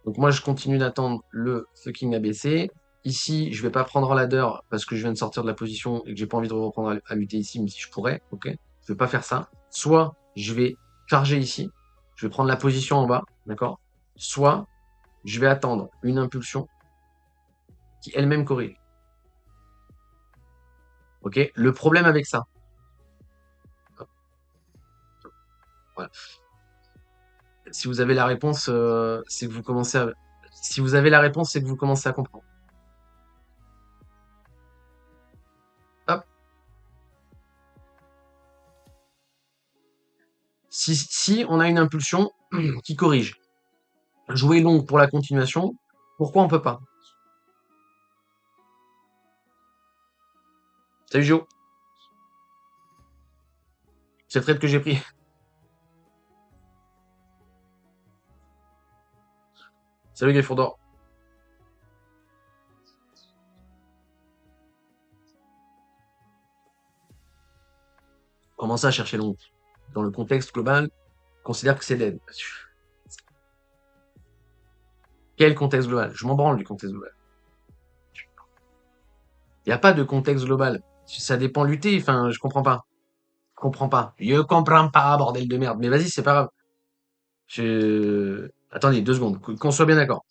Donc moi, je continue d'attendre le fucking ABC. Ici, je vais pas prendre en ladder parce que je viens de sortir de la position et que j'ai pas envie de reprendre à lutter ici, mais si je pourrais, ok? Je vais pas faire ça. Soit je vais charger ici, je vais prendre la position en bas, d'accord? Soit je vais attendre une impulsion qui elle-même corrige. Ok? Le problème avec ça, voilà. Si vous avez la réponse, c'est que vous commencez à... Si vous avez la réponse, c'est que vous commencez à comprendre. Hop. Si on a une impulsion qui corrige, jouer long pour la continuation, pourquoi on peut pas? Salut Gio, c'est le trade que j'ai pris. Salut Gayfourdor. Commencez à chercher long. Dans le contexte global, considère que c'est dead. Quel contexte global? Je m'en branle du contexte global. Il n'y a pas de contexte global. Ça dépend lutter, enfin, je comprends pas. Je comprends pas. Je comprends pas, bordel de merde. Mais vas-y, c'est pas grave. Attendez, 2 secondes. Qu'on soit bien d'accord.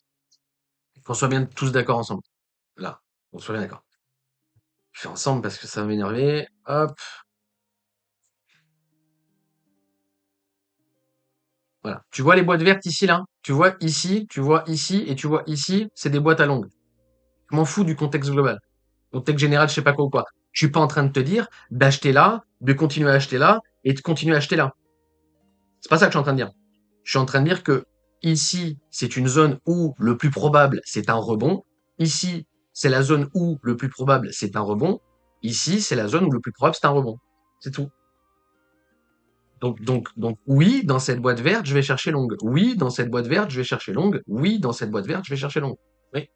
Qu'on soit bien tous d'accord ensemble. Là. Qu'on soit bien d'accord. Je fais ensemble parce que ça va m'énerver. Hop. Voilà. Tu vois les boîtes vertes ici, là? Tu vois ici, tu vois ici, et tu vois ici, c'est des boîtes à longue. Je m'en fous du contexte global. Contexte général, je sais pas quoi ou quoi. Je suis pas en train de te dire d'acheter là, de continuer à acheter là, et de continuer à acheter là. C'est pas ça que je suis en train de dire. Je suis en train de dire que ici, c'est une zone où le plus probable, c'est un rebond. Ici, c'est la zone où le plus probable, c'est un rebond. Ici, c'est la zone où le plus probable, c'est un rebond. C'est tout. Donc, oui, dans cette boîte verte, je vais chercher longue. Oui, dans cette boîte verte, je vais chercher longue. Oui, dans cette boîte verte, je vais chercher longue. Oui.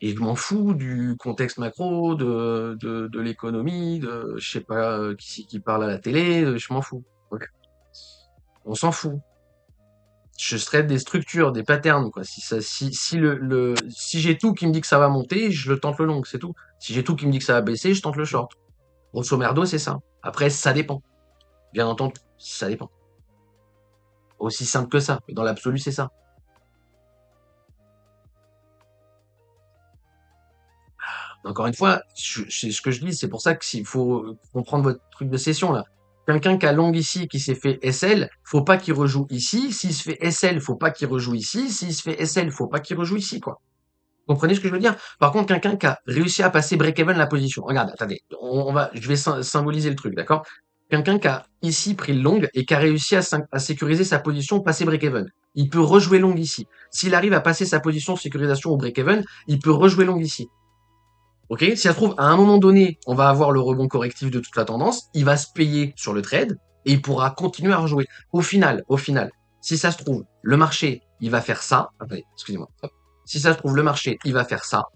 Et je m'en fous du contexte macro, de l'économie, de je sais pas qui parle à la télé, je m'en fous. Ok. On s'en fout. Je traite des structures, des patterns, quoi. Si j'ai tout qui me dit que ça va monter, je le tente le long, c'est tout. Si j'ai tout qui me dit que ça va baisser, je tente le short. Grosso merdo, c'est ça. Après, ça dépend. Bien entendu, ça dépend. Aussi simple que ça. Mais dans l'absolu, c'est ça. Encore une fois, c'est ce que je dis, c'est pour ça qu'il faut comprendre votre truc de session là. Quelqu'un qui a long ici, qui s'est fait SL, faut pas qu'il rejoue ici. S'il se fait SL, faut pas qu'il rejoue ici. S'il se fait SL, faut pas qu'il rejoue ici, quoi. Vous comprenez ce que je veux dire? Par contre, quelqu'un qui a réussi à passer break-even la position. Regarde, attendez, je vais symboliser le truc, d'accord? Quelqu'un qui a ici pris le long et qui a réussi à sécuriser sa position, passer break-even. Il peut rejouer long ici. S'il arrive à passer sa position sécurisation au break-even, il peut rejouer long ici. Ok, si ça se trouve, à un moment donné, on va avoir le rebond correctif de toute la tendance, il va se payer sur le trade, et il pourra continuer à rejouer. Au final, si ça se trouve, le marché, il va faire ça. Attendez, excusez-moi. Hop. Si ça se trouve, le marché, il va faire ça.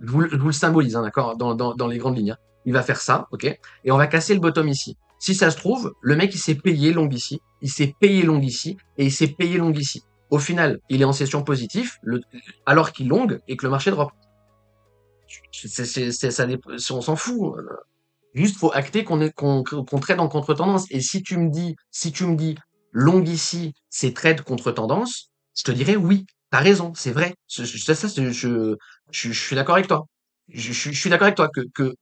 Je vous le symbolise, hein, d'accord, dans les grandes lignes, hein. Il va faire ça, ok, et on va casser le bottom ici. Si ça se trouve, le mec, il s'est payé long ici, il s'est payé long ici, et il s'est payé long ici. Au final, il est en session positive, alors qu'il long et que le marché drop. On s'en fout. Juste, faut acter qu'on trade en contre-tendance. Et si tu me dis, long ici, c'est trade contre-tendance, je te dirais oui, t'as raison, c'est vrai. Je suis d'accord avec toi. Je suis d'accord avec toi que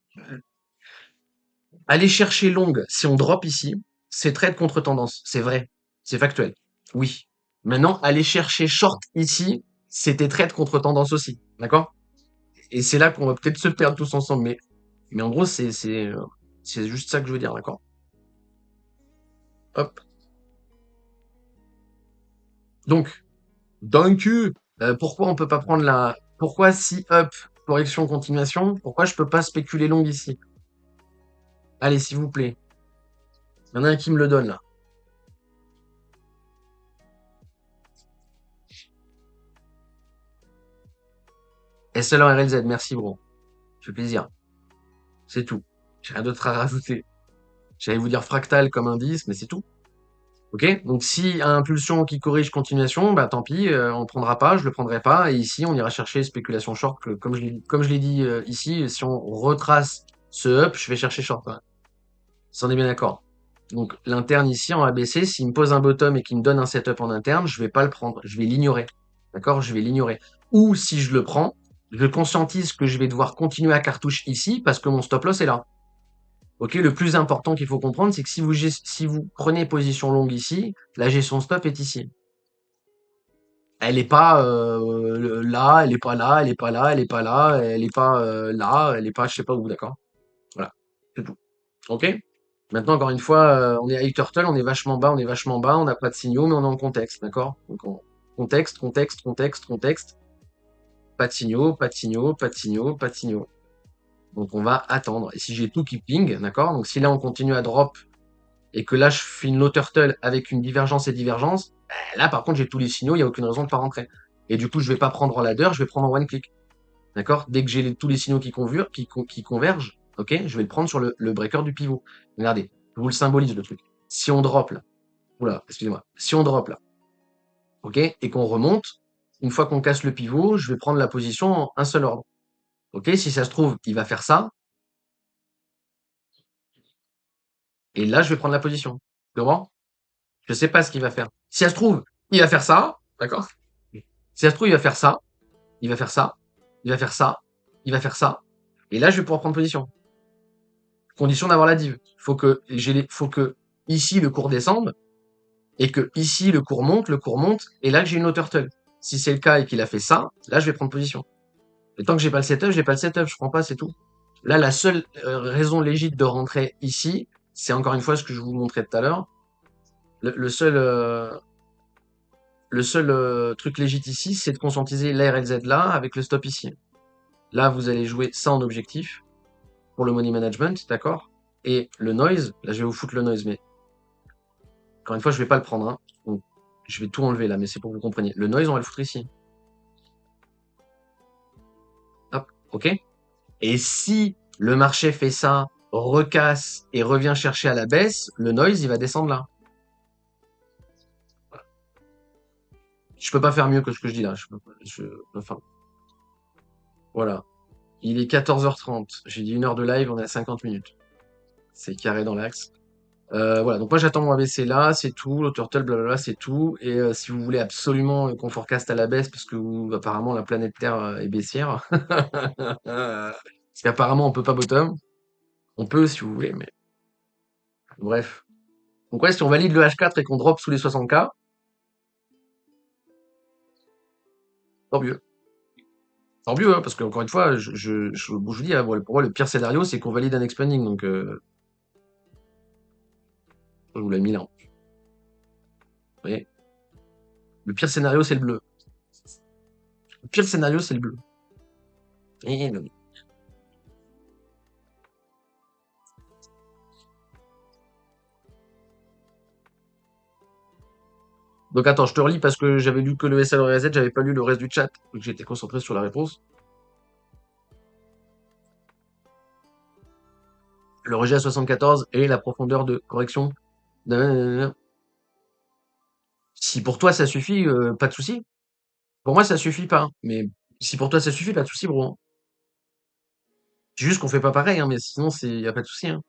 aller chercher long, si on drop ici, c'est trade contre-tendance. C'est vrai. C'est factuel. Oui. Maintenant, aller chercher short ici, c'était trade contre-tendance aussi. D'accord? Et c'est là qu'on va peut-être se perdre tous ensemble. Mais en gros, c'est juste ça que je veux dire, d'accord? Hop. Donc, pourquoi on peut pas prendre pourquoi si up, correction, continuation, pourquoi je peux pas spéculer long ici? Allez, s'il vous plaît. Il y en a un qui me le donne, là. SL en RLZ, merci, bro. Ça fait plaisir. C'est tout. J'ai rien d'autre à rajouter. J'allais vous dire fractal comme indice, mais c'est tout. Ok? Donc, si impulsion qui corrige continuation, bah, tant pis, on le prendra pas, je le prendrai pas, et ici, on ira chercher spéculation short, comme je l'ai dit, ici, si on retrace ce up, je vais chercher short, ouais. Ça, on est bien d'accord. Donc l'interne ici en ABC, s'il me pose un bottom et qu'il me donne un setup en interne, je vais pas le prendre, je vais l'ignorer. D'accord? Je vais l'ignorer. Ou si je le prends, je conscientise que je vais devoir continuer à cartouche ici parce que mon stop loss est là. Ok? Le plus important qu'il faut comprendre, c'est que si vous prenez position longue ici, la gestion stop est ici. Elle est pas là, elle est pas là, elle est pas là, elle est pas là, elle est pas là, elle est pas je sais pas où, d'accord? Voilà, c'est tout. Ok? Maintenant, encore une fois, on est à turtle, on est vachement bas, on n'a pas de signaux, mais on est en contexte, d'accord? Donc, contexte, contexte, contexte, contexte, pas de signaux, pas de signaux, pas de signaux, pas de signaux. Donc, on va attendre. Et si j'ai tout qui ping, d'accord? Donc, si là, on continue à drop et que là, je fais une low turtle avec une divergence et divergence, là, par contre, j'ai tous les signaux, il n'y a aucune raison de pas rentrer. Et du coup, je vais pas prendre en ladder, je vais prendre en one click. D'accord? Dès que j'ai tous les signaux qui convergent, ok? Je vais le prendre sur le breaker du pivot. Regardez, je vous le symbolise le truc. Si on drop là, oula, excusez-moi. Si on drop là, ok, et qu'on remonte, une fois qu'on casse le pivot, je vais prendre la position en un seul ordre. Ok, si ça se trouve, il va faire ça, et là, je vais prendre la position. Tu comprends? Je sais pas ce qu'il va faire. Si ça se trouve, il va faire ça, d'accord? Si ça se trouve, il va faire ça, il va faire ça, il va faire ça, il va faire ça, et là, je vais pouvoir prendre position. Condition d'avoir la div. Faut que ici le cours descende et que ici le cours monte, et là que j'ai une hauteur turtle. Si c'est le cas et qu'il a fait ça, là je vais prendre position. Et tant que j'ai pas le setup, j'ai pas le setup, je prends pas, c'est tout. Là, la seule raison légitime de rentrer ici, c'est encore une fois ce que je vous montrais tout à l'heure. Le, le seul truc légitime ici, c'est de conscientiser l'ARLZ là avec le stop ici. Là, vous allez jouer ça en objectif pour le money management, d'accord? Et le noise, là je vais vous foutre le noise, mais encore une fois, je vais pas le prendre, hein. Donc, je vais tout enlever là, mais c'est pour que vous compreniez. Le noise, on va le foutre ici. Hop, ok? Et si le marché fait ça, recasse et revient chercher à la baisse, le noise, il va descendre là. Je peux pas faire mieux que ce que je dis là. Enfin, voilà. Il est 14h30. J'ai dit 1 heure de live, on est à 50 minutes. C'est carré dans l'axe. Voilà, donc moi j'attends mon ABC là, c'est tout, le turtle, blablabla, c'est tout. Et si vous voulez absolument qu'on forecast à la baisse, parce que apparemment la planète Terre est baissière, parce qu'apparemment on peut pas bottom, on peut si vous voulez, mais bref. Donc ouais, si on valide le H4 et qu'on drop sous les 60K, tant mieux. Tant mieux, hein, parce qu'encore une fois, je vous dis, hein, pour moi le pire scénario c'est qu'on valide un expanding, donc je vous l'ai mis là. Vous voyez, le pire scénario c'est le bleu. Le pire scénario c'est le bleu. Et, Donc attends, je te relis parce que j'avais lu que le SL et Z, j'avais pas lu le reste du chat, donc j'étais concentré sur la réponse. Le rejet à 74 et la profondeur de correction. Si pour toi ça suffit, pas de souci. Pour moi ça suffit pas, hein. Mais si pour toi ça suffit, pas de souci, bro, hein. C'est juste qu'on fait pas pareil, hein, mais sinon c'est y a pas de souci, hein.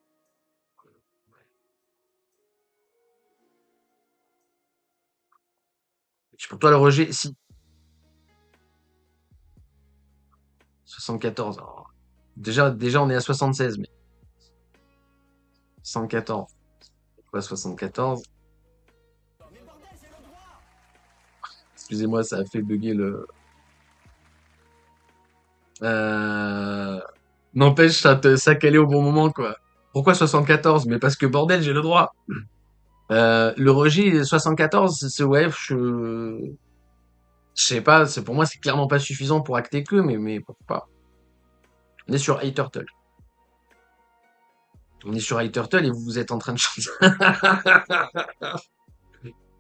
Si pour toi le rejet, si 74. Alors, déjà on est à 76, mais 114. Pourquoi 74? Excusez-moi, ça a fait bugger le. Euh... N'empêche, ça calait au bon moment, quoi. Pourquoi 74? Mais parce que bordel, j'ai le droit. Le rejet 74, c'est ouais, je sais pas, pour moi, c'est clairement pas suffisant pour acter que, mais pourquoi pas. On est sur iTurtle. On est sur iTurtle et vous êtes en train de chanter.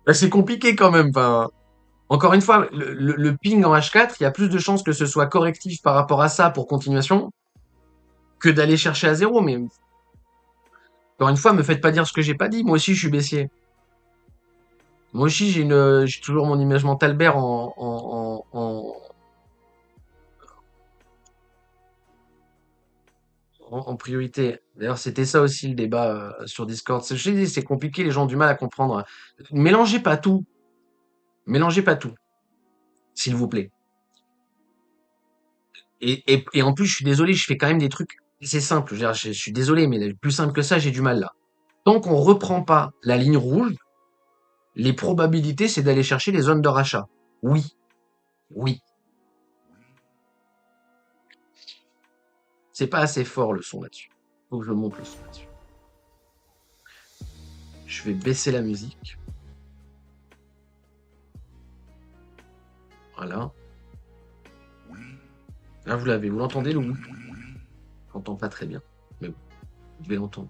Bah, c'est compliqué quand même. Enfin, encore une fois, le ping en H4, il y a plus de chances que ce soit correctif par rapport à ça pour continuation que d'aller chercher à zéro. Mais encore une fois, me faites pas dire ce que j'ai pas dit. Moi aussi, je suis baissier. Moi aussi, j'ai toujours mon image mentale Albert en priorité. D'ailleurs, c'était ça aussi le débat sur Discord. Je t'ai dit, c'est compliqué, les gens ont du mal à comprendre. Mélangez pas tout. Mélangez pas tout, s'il vous plaît. Et en plus, je suis désolé, je fais quand même des trucs. C'est simple. Je veux dire, je suis désolé, mais plus simple que ça, j'ai du mal là. Tant qu'on reprend pas la ligne rouge, les probabilités, c'est d'aller chercher les zones de rachat. Oui, oui. C'est pas assez fort le son là-dessus. Faut que je monte le son là-dessus. Je vais baisser la musique. Voilà. Là, vous l'avez. Vous l'entendez, le oui? Je l'entends pas très bien. Mais bon, je vais l'entendre.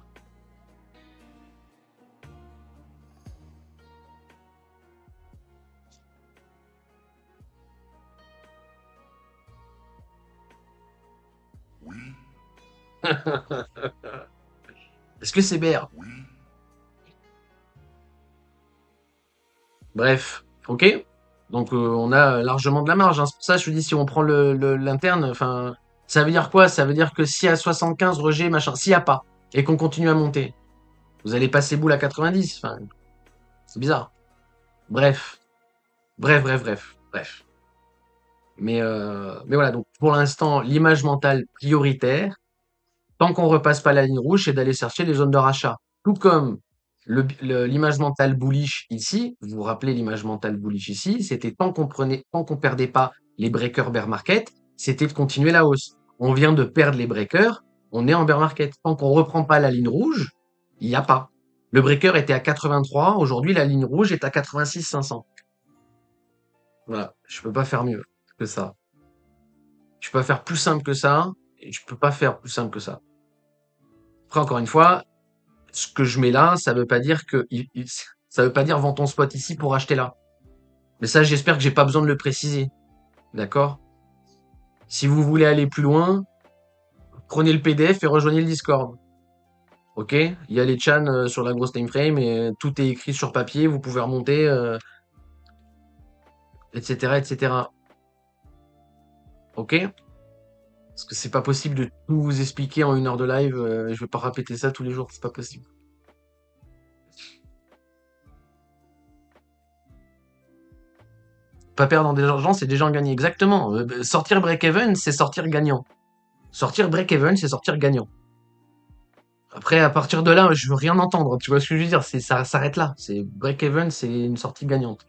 Est-ce que c'est BR? Bref, ok. Donc on a largement de la marge, hein. C'est pour ça que je te dis, si on prend l'interne, enfin, ça veut dire quoi? Ça veut dire que si à 75 rejet, machin, s'il n'y a pas, et qu'on continue à monter, vous allez passer boule à 90. Enfin, c'est bizarre. Bref, bref. Mais voilà, donc pour l'instant, l'image mentale prioritaire, tant qu'on repasse pas la ligne rouge, c'est d'aller chercher les zones de rachat. Tout comme l'image mentale bullish ici, vous vous rappelez l'image mentale bullish ici, c'était tant qu'on perdait pas les breakers bear market, c'était de continuer la hausse. On vient de perdre les breakers, on est en bear market. Tant qu'on reprend pas la ligne rouge, il n'y a pas. Le breaker était à 83, aujourd'hui la ligne rouge est à 86 500. Voilà, je peux pas faire mieux que ça. Je peux pas faire plus simple que ça, et je peux pas faire plus simple que ça. Après, encore une fois, ce que je mets là, ça veut pas dire que ça veut pas dire vends ton spot ici pour acheter là. Mais ça, j'espère que j'ai pas besoin de le préciser. D'accord? Si vous voulez aller plus loin, prenez le PDF et rejoignez le Discord. Ok? Il y a les chans sur la grosse time frame et tout est écrit sur papier. Vous pouvez remonter, etc., etc. Ok? Parce que c'est pas possible de tout vous expliquer en 1 heure de live. Je vais pas répéter ça tous les jours. C'est pas possible. Pas perdre des gens, c'est déjà gagner. Exactement. Sortir break-even, c'est sortir gagnant. Sortir break-even, c'est sortir gagnant. Après, à partir de là, je veux rien entendre. Tu vois ce que je veux dire? Ça s'arrête là. C'est break-even, c'est une sortie gagnante.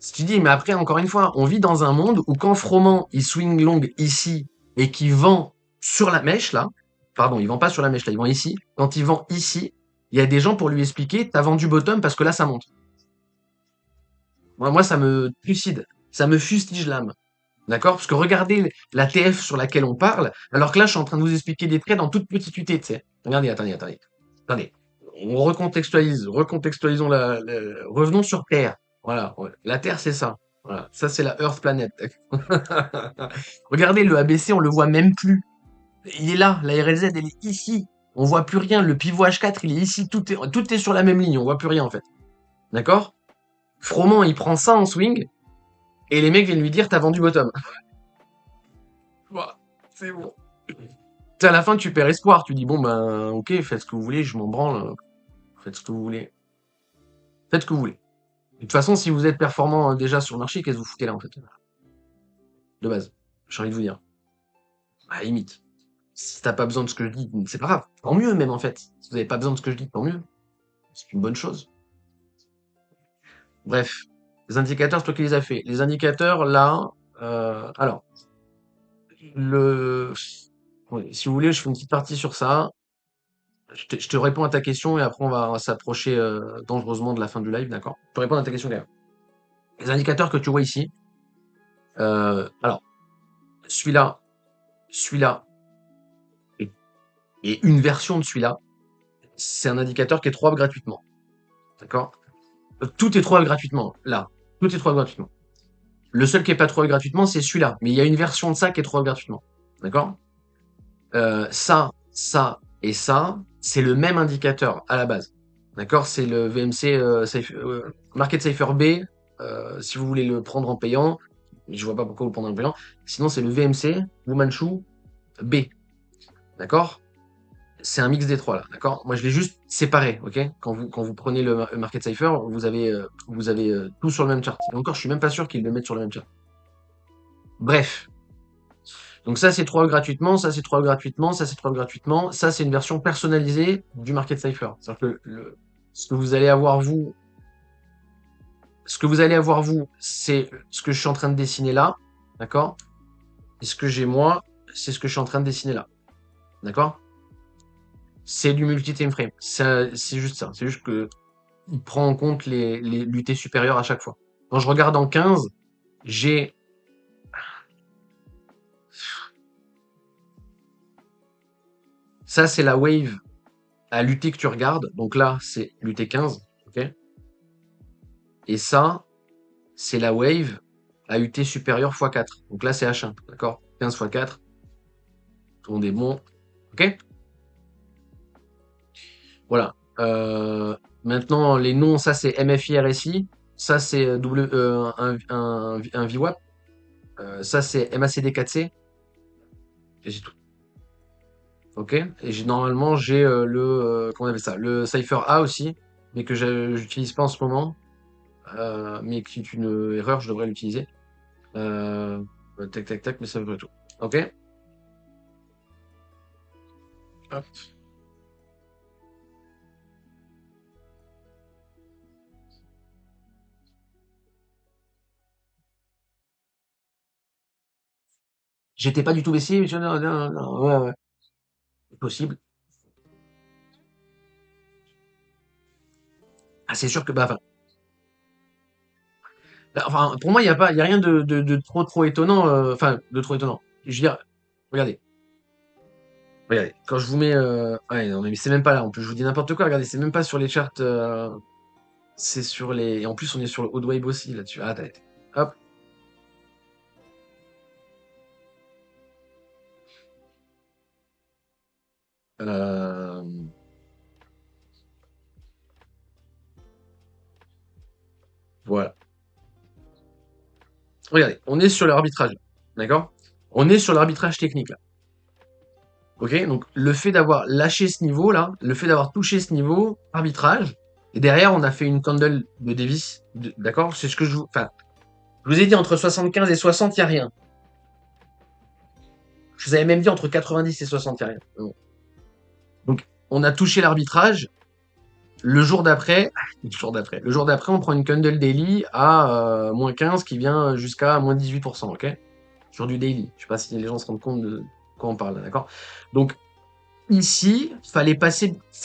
Si tu dis, mais après, encore une fois, on vit dans un monde où quand Froment, il swing long ici et qu'il vend sur la mèche, là, pardon, il vend pas sur la mèche, là, il vend ici. Quand il vend ici, il y a des gens pour lui expliquer, t'as vendu bottom parce que là, ça monte. Moi, ça me trucide. Ça me fustige l'âme. D'accord? Parce que regardez la TF sur laquelle on parle, alors que là, je suis en train de vous expliquer des traits dans toute petite UT, tu sais. Regardez, attendez. Attendez. On recontextualise, recontextualisons revenons sur Terre. Voilà, ouais. La Terre, c'est ça. Voilà, ça c'est la Earth Planet. Regardez le ABC, on le voit même plus. Il est là, la RLZ, elle est ici. On voit plus rien. Le pivot H4, il est ici. Tout est sur la même ligne. On voit plus rien en fait. D'accord? Froment, il prend ça en swing et les mecs viennent lui dire t'as vendu bottom. Voilà, c'est bon. À la fin, tu perds espoir. Tu dis bon ben ok, faites ce que vous voulez, je m'en branle. Faites ce que vous voulez. Faites ce que vous voulez. De toute façon, si vous êtes performant déjà sur le marché, qu'est-ce que vous foutez là en fait? De base. J'ai envie de vous dire. À la limite. Si t'as pas besoin de ce que je dis, c'est pas grave. Tant mieux même en fait. Si vous avez pas besoin de ce que je dis, tant mieux. C'est une bonne chose. Bref. Les indicateurs, c'est toi qui les as fait. Les indicateurs là, alors, le, ouais, si vous voulez, je fais une petite partie sur ça. Je te réponds à ta question et après on va s'approcher dangereusement de la fin du live, d'accord? Je te réponds à ta question d'ailleurs. Les indicateurs que tu vois ici, alors, celui-là, celui-là, et, et une version de celui-là, c'est un indicateur qui est trouvable gratuitement, d'accord? Tout est trouvable gratuitement, là. Tout est trouvable gratuitement. Le seul qui est pas trouvable gratuitement, c'est celui-là. Mais il y a une version de ça qui est trouvable gratuitement, d'accord? Ça et ça, c'est le même indicateur à la base. D'accord? C'est le VMC Market Cipher B. Si vous voulez le prendre en payant, je vois pas pourquoi vous le prendrez en payant. Sinon, c'est le VMC Wumanshu B. D'accord? C'est un mix des trois là. D'accord? Moi, je l'ai juste séparé. Ok? Quand vous prenez le Market Cipher, vous avez tout sur le même chart. Et encore, je suis même pas sûr qu'ils le mettent sur le même chart. Bref. Donc ça, c'est trouvable gratuitement, ça, c'est trouvable gratuitement, ça, c'est trouvable gratuitement. Ça, c'est une version personnalisée du Market Cipher. C'est-à-dire que ce que vous allez avoir, vous, c'est ce que je suis en train de dessiner là. D'accord? Et ce que j'ai moi, c'est ce que je suis en train de dessiner là. D'accord? C'est du multi-time frame. C'est juste ça. C'est juste que il prend en compte les l'UT supérieures à chaque fois. Quand je regarde en 15, j'ai ça, c'est la wave à l'UT que tu regardes. Donc là, c'est l'UT 15. Ok? Et ça, c'est la wave à UT supérieur x4. Donc là, c'est H1. D'accord? 15 x 4. Tout le monde est bon. Ok? Voilà. Maintenant, les noms, ça c'est MFI RSI. Ça c'est un VWAP. Ça c'est MACD4C. Et c'est tout. Ok? Et normalement, j'ai comment on appelle ça? Le Cypher A aussi, mais que j'utilise pas en ce moment. Mais qui est une erreur, je devrais l'utiliser. Tac, tac, tac, mais ça veut tout. Ok? Hop. J'étais pas du tout baissier, mais non, non, non, ouais, ouais. Possible. Ah, c'est sûr que, bah, enfin, pour moi, il y a rien de trop étonnant, enfin, de trop étonnant. Je veux dire, regardez, regardez, quand je vous mets, ouais, non, mais c'est même pas là, en plus, je vous dis n'importe quoi, regardez, c'est même pas sur les charts, c'est sur les, et en plus, on est sur le Wave aussi, là-dessus. Ah, t'as, hop, euh, voilà. Regardez, on est sur l'arbitrage, d'accord? On est sur l'arbitrage technique, là. Ok? Donc, le fait d'avoir lâché ce niveau, là, le fait d'avoir touché ce niveau, arbitrage, et derrière, on a fait une candle de Davis, d'accord? C'est ce que enfin, je vous ai dit entre 75 et 60, il n'y a rien. Je vous avais même dit entre 90 et 60, il n'y a rien. Bon. Donc, on a touché l'arbitrage. Le jour d'après, on prend une candle daily à moins 15 qui vient jusqu'à moins 18%, ok? Sur du daily. Je sais pas si les gens se rendent compte de quoi on parle, d'accord? Donc, ici, c'est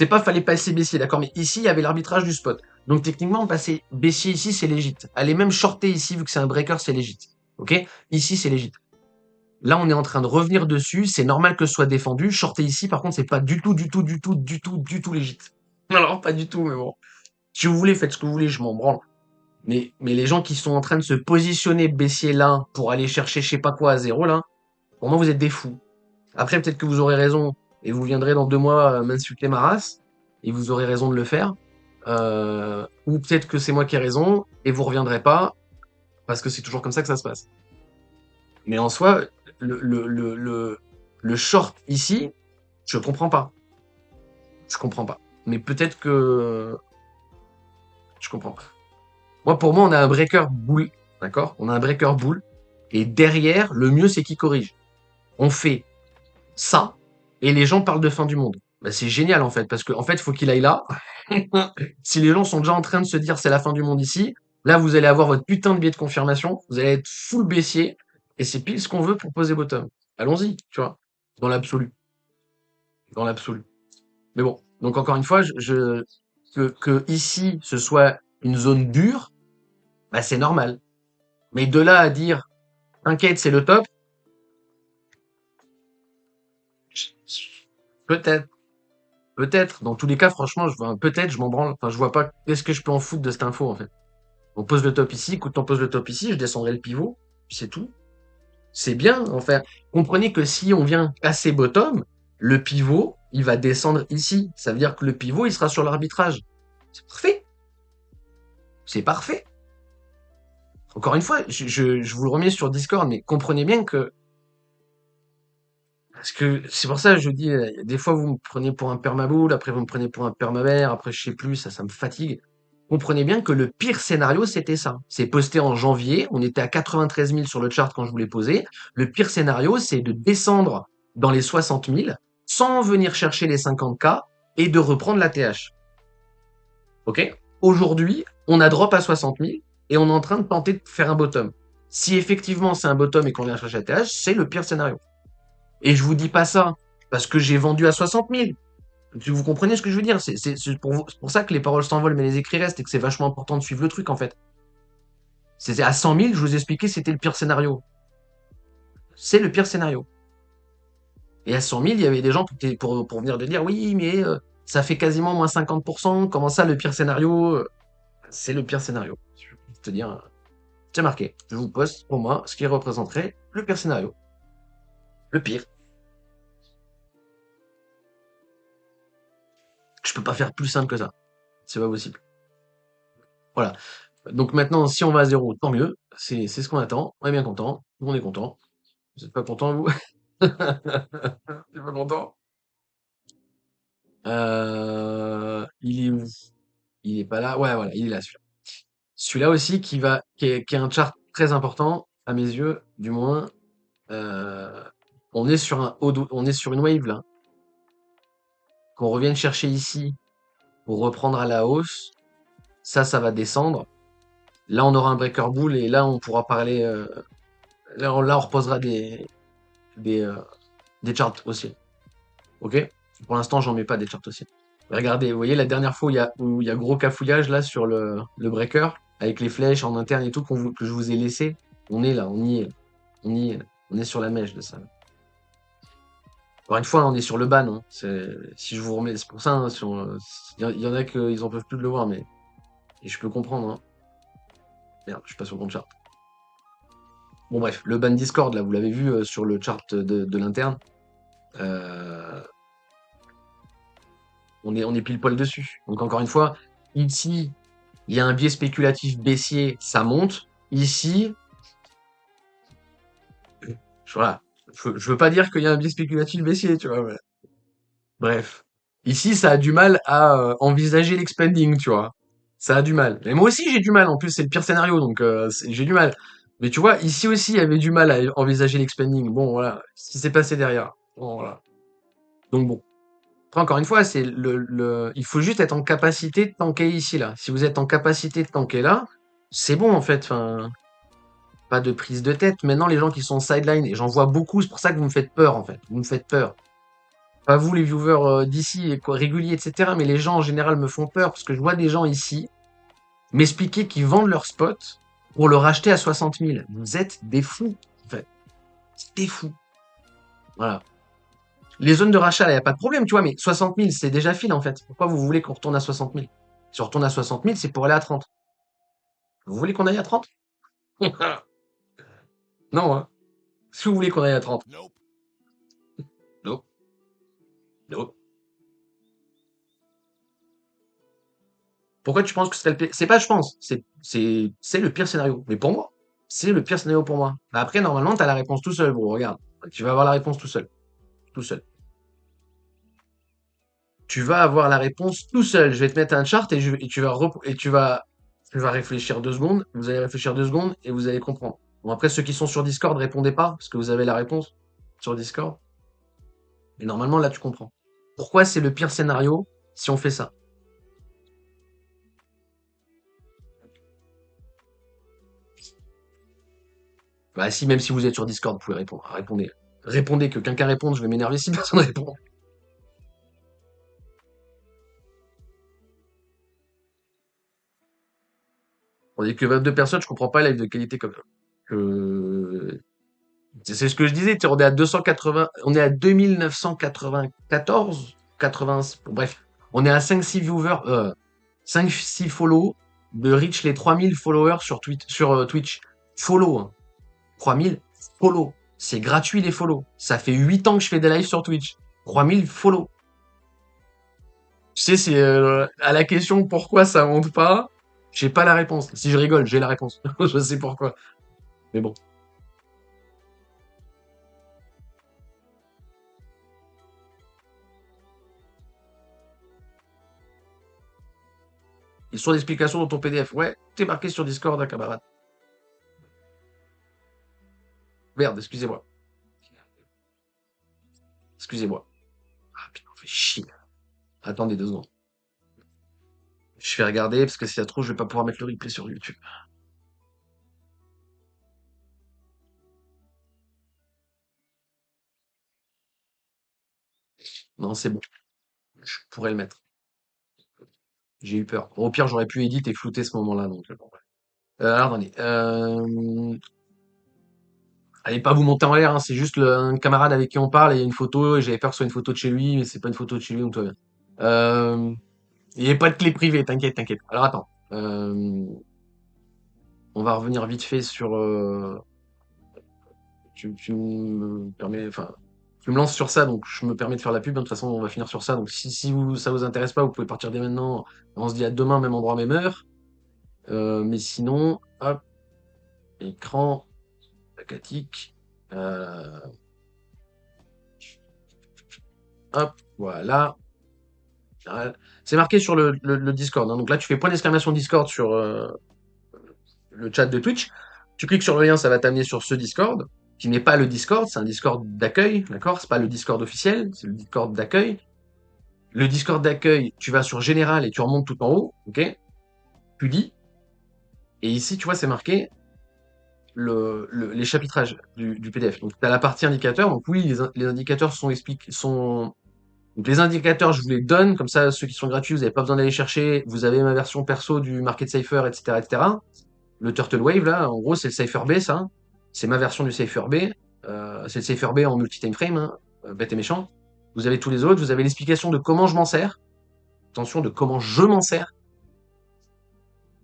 pas fallait passer baissier, d'accord? Mais ici, il y avait l'arbitrage du spot. Donc, techniquement, passer baissier ici, c'est légit. Aller même shorter ici, vu que c'est un breaker, c'est légit. Ok? Ici, c'est légit. Là, on est en train de revenir dessus. C'est normal que ce soit défendu. Shorter ici, par contre, c'est pas du tout, du tout, du tout, du tout, du tout légit. Alors, pas du tout, mais bon. Si vous voulez, faites ce que vous voulez, je m'en branle. Mais les gens qui sont en train de se positionner baissier là pour aller chercher je sais pas quoi à zéro là, pour moi, vous êtes des fous. Après, peut-être que vous aurez raison et vous viendrez dans 2 mois m'insulter ma race et vous aurez raison de le faire. Ou peut-être que c'est moi qui ai raison et vous reviendrez pas parce que c'est toujours comme ça que ça se passe. Mais en soi, le, le, le, le, le short ici, je comprends pas. Je comprends pas. Mais peut-être que je comprends pas. Moi, pour moi, on a un breaker bull, d'accord? On a un breaker bull et derrière, le mieux, c'est qu'il corrige. On fait ça et les gens parlent de fin du monde. Bah, c'est génial en fait, parce qu'en fait, il faut qu'il aille là. Si les gens sont déjà en train de se dire c'est la fin du monde ici, là vous allez avoir votre putain de biais de confirmation, vous allez être full baissier, et c'est pile ce qu'on veut pour poser bottom. Allons-y, tu vois, dans l'absolu, dans l'absolu. Mais bon, donc encore une fois, que ici ce soit une zone dure, bah c'est normal. Mais de là à dire, t'inquiète, c'est le top, peut-être. Peut-être. Dans tous les cas, franchement, peut-être, je m'en branle. Enfin, je vois pas qu'est-ce que je peux en foutre de cette info, en fait. On pose le top ici, écoute, on pose le top ici, je descendrai le pivot, puis c'est tout. C'est bien, en fait. Comprenez que si on vient casser bottom, le pivot, il va descendre ici. Ça veut dire que le pivot, il sera sur l'arbitrage. C'est parfait. C'est parfait. Encore une fois, je vous le remets sur Discord, mais comprenez bien que, parce que c'est pour ça que je dis, des fois vous me prenez pour un permaboule, après vous me prenez pour un permavert, après je sais plus, ça me fatigue. Comprenez bien que le pire scénario, c'était ça. C'est posté en janvier, on était à 93 000 sur le chart quand je vous l'ai posé. Le pire scénario, c'est de descendre dans les 60 000 sans venir chercher les 50K et de reprendre la TH. Ok? Aujourd'hui, on a drop à 60 000 et on est en train de tenter de faire un bottom. Si effectivement c'est un bottom et qu'on vient chercher la TH, c'est le pire scénario. Et je vous dis pas ça parce que j'ai vendu à 60 000. Vous comprenez ce que je veux dire? C'est pour ça que les paroles s'envolent mais les écrits restent et que c'est vachement important de suivre le truc en fait. C'était à 100 000, je vous expliquais, c'était le pire scénario. C'est le pire scénario. Et à 100 000, il y avait des gens pour venir de dire oui, mais ça fait quasiment moins 50%. Comment ça, le pire scénario? C'est le pire scénario. Je vais te dire, c'est marqué. Je vous poste pour moi ce qui représenterait le pire scénario. Le pire. Je peux pas faire plus simple que ça. C'est pas possible. Voilà. Donc maintenant, si on va à zéro, tant mieux. C'est ce qu'on attend. On est bien content. On est content. Vous êtes pas content, vous? T'es pas content? Il est où? Il est pas là. Ouais, voilà, il est là, celui-là. Celui-là aussi qui est un chart très important, à mes yeux, du moins. Euh, on est sur on est sur une wave, là. Qu'on revienne chercher ici pour reprendre à la hausse. Ça va descendre. Là, on aura un breaker bull et là, on pourra parler, là, on reposera des, euh, des charts aussi. Ok? Pour l'instant, j'en mets pas des charts aussi. Regardez, vous voyez la dernière fois où il y a gros cafouillage là sur le breaker, avec les flèches en interne et tout que je vous ai laissé. On est là, on y est. On y est. On est sur la mèche de ça. Encore une fois, on est sur le ban. Hein. Si je vous remets, c'est pour ça. Hein, il y en a qu'ils en peuvent plus de le voir, mais et je peux comprendre. Hein. Merde, je suis pas sur le bon chart. Bon bref, le ban Discord là, vous l'avez vu sur le chart de l'interne. Euh, on est pile poil dessus. Donc encore une fois, ici, il y a un biais spéculatif baissier, ça monte. Ici, voilà. Je veux pas dire qu'il y a un biais spéculatif baissier, tu vois. Bref. Ici, ça a du mal à envisager l'expanding, tu vois. Ça a du mal. Mais moi aussi, j'ai du mal. En plus, c'est le pire scénario, donc j'ai du mal. Mais tu vois, ici aussi, il y avait du mal à envisager l'expanding. Bon, voilà. Ce qui s'est passé derrière. Bon, voilà. Donc bon. Après, encore une fois, il faut juste être en capacité de tanker ici, là. Si vous êtes en capacité de tanker là, c'est bon, en fait. Enfin, pas de prise de tête. Maintenant, les gens qui sont sideline, et j'en vois beaucoup, c'est pour ça que vous me faites peur, en fait. Vous me faites peur. Pas vous, les viewers d'ici, et quoi, réguliers, etc. Mais les gens, en général, me font peur, parce que je vois des gens ici m'expliquer qu'ils vendent leur spot pour le racheter à 60 000. Vous êtes des fous, en fait. C'est des fous. Voilà. Les zones de rachat, il n'y a pas de problème, tu vois, mais 60 000, c'est déjà fil, en fait. Pourquoi vous voulez qu'on retourne à 60 000? Si on retourne à 60 000, c'est pour aller à 30. Vous voulez qu'on aille à 30? Non, hein. Si vous voulez qu'on aille à 30. Non, non. Pourquoi tu penses que c'était le pire? C'est pas, je pense, c'est le pire scénario. Mais pour moi, c'est le pire scénario pour moi. Bah après, normalement, t'as la réponse tout seul, bro. Regarde. Tu vas avoir la réponse tout seul. Tout seul. Tu vas avoir la réponse tout seul. Je vais te mettre un chart et tu vas réfléchir 2 secondes. Vous allez réfléchir 2 secondes et vous allez comprendre. Bon, après, ceux qui sont sur Discord, répondez pas parce que vous avez la réponse sur Discord. Et normalement, là, tu comprends. Pourquoi c'est le pire scénario si on fait ça? Bah, si, même si vous êtes sur Discord, vous pouvez répondre. Répondez. Répondez, que quelqu'un réponde, je vais m'énerver si personne répond. On est que 22 personnes, je comprends pas live de qualité comme ça. Que c'est ce que je disais, on est à 280, on est à 2994, 80, bref, on est à 5-6 viewers, 5-6 follow de reach les 3000 followers sur Twitch. Follow, hein. 3000 follow. C'est gratuit les follow. Ça fait 8 ans que je fais des lives sur Twitch. 3000 follow. Tu sais, c'est à la question pourquoi ça monte pas, j'ai pas la réponse. Si je rigole, j'ai la réponse. Je sais pourquoi. Mais bon. Ils sont l'explication dans ton PDF. Ouais, t'es marqué sur Discord, hein, camarade. Merde, excusez-moi. Excusez-moi. Ah putain, on fait chier. Attendez 2 secondes. Je vais regarder parce que si ça se trouve, je vais pas pouvoir mettre le replay sur YouTube. Non, c'est bon. Je pourrais le mettre. J'ai eu peur. Bon, au pire, j'aurais pu éditer et flouter ce moment-là. Donc, bon, ouais. Alors, attendez. Allez pas vous monter en l'air, hein, c'est juste un camarade avec qui on parle et il y a une photo et j'avais peur que ce soit une photo de chez lui, mais c'est pas une photo de chez lui, donc tout va bien. Euh, il n'y a pas de clé privée, t'inquiète, t'inquiète. Alors attends. On va revenir vite fait sur. Tu me permets, enfin, tu me lances sur ça, donc je me permets de faire la pub. Hein, de toute façon, on va finir sur ça. Donc si ça vous intéresse pas, vous pouvez partir dès maintenant. On se dit à demain, même endroit, même heure. Mais sinon, hop, écran, tacatique. Euh, hop, voilà. C'est marqué sur le Discord. Hein. Donc là, tu fais point d'exclamation Discord sur le chat de Twitch. Tu cliques sur le lien, ça va t'amener sur ce Discord, qui n'est pas le Discord, c'est un Discord d'accueil, d'accord? C'est pas le Discord officiel, c'est le Discord d'accueil. Le Discord d'accueil, tu vas sur Général et tu remontes tout en haut, ok? Tu lis, et ici, tu vois, c'est marqué les chapitrages du PDF. Donc, tu as la partie indicateur. Donc, oui, les indicateurs sont. Donc, les indicateurs, je vous les donne, comme ça, ceux qui sont gratuits, vous n'avez pas besoin d'aller chercher. Vous avez ma version perso du Market Cipher, etc., etc. Le Turtle Wave, là, en gros, c'est le Cypher B, ça. C'est ma version du Cypher B. C'est le Cypher B en multi-time frame, hein, bête et méchant. Vous avez tous les autres, vous avez l'explication de comment je m'en sers. Attention, de comment je m'en sers.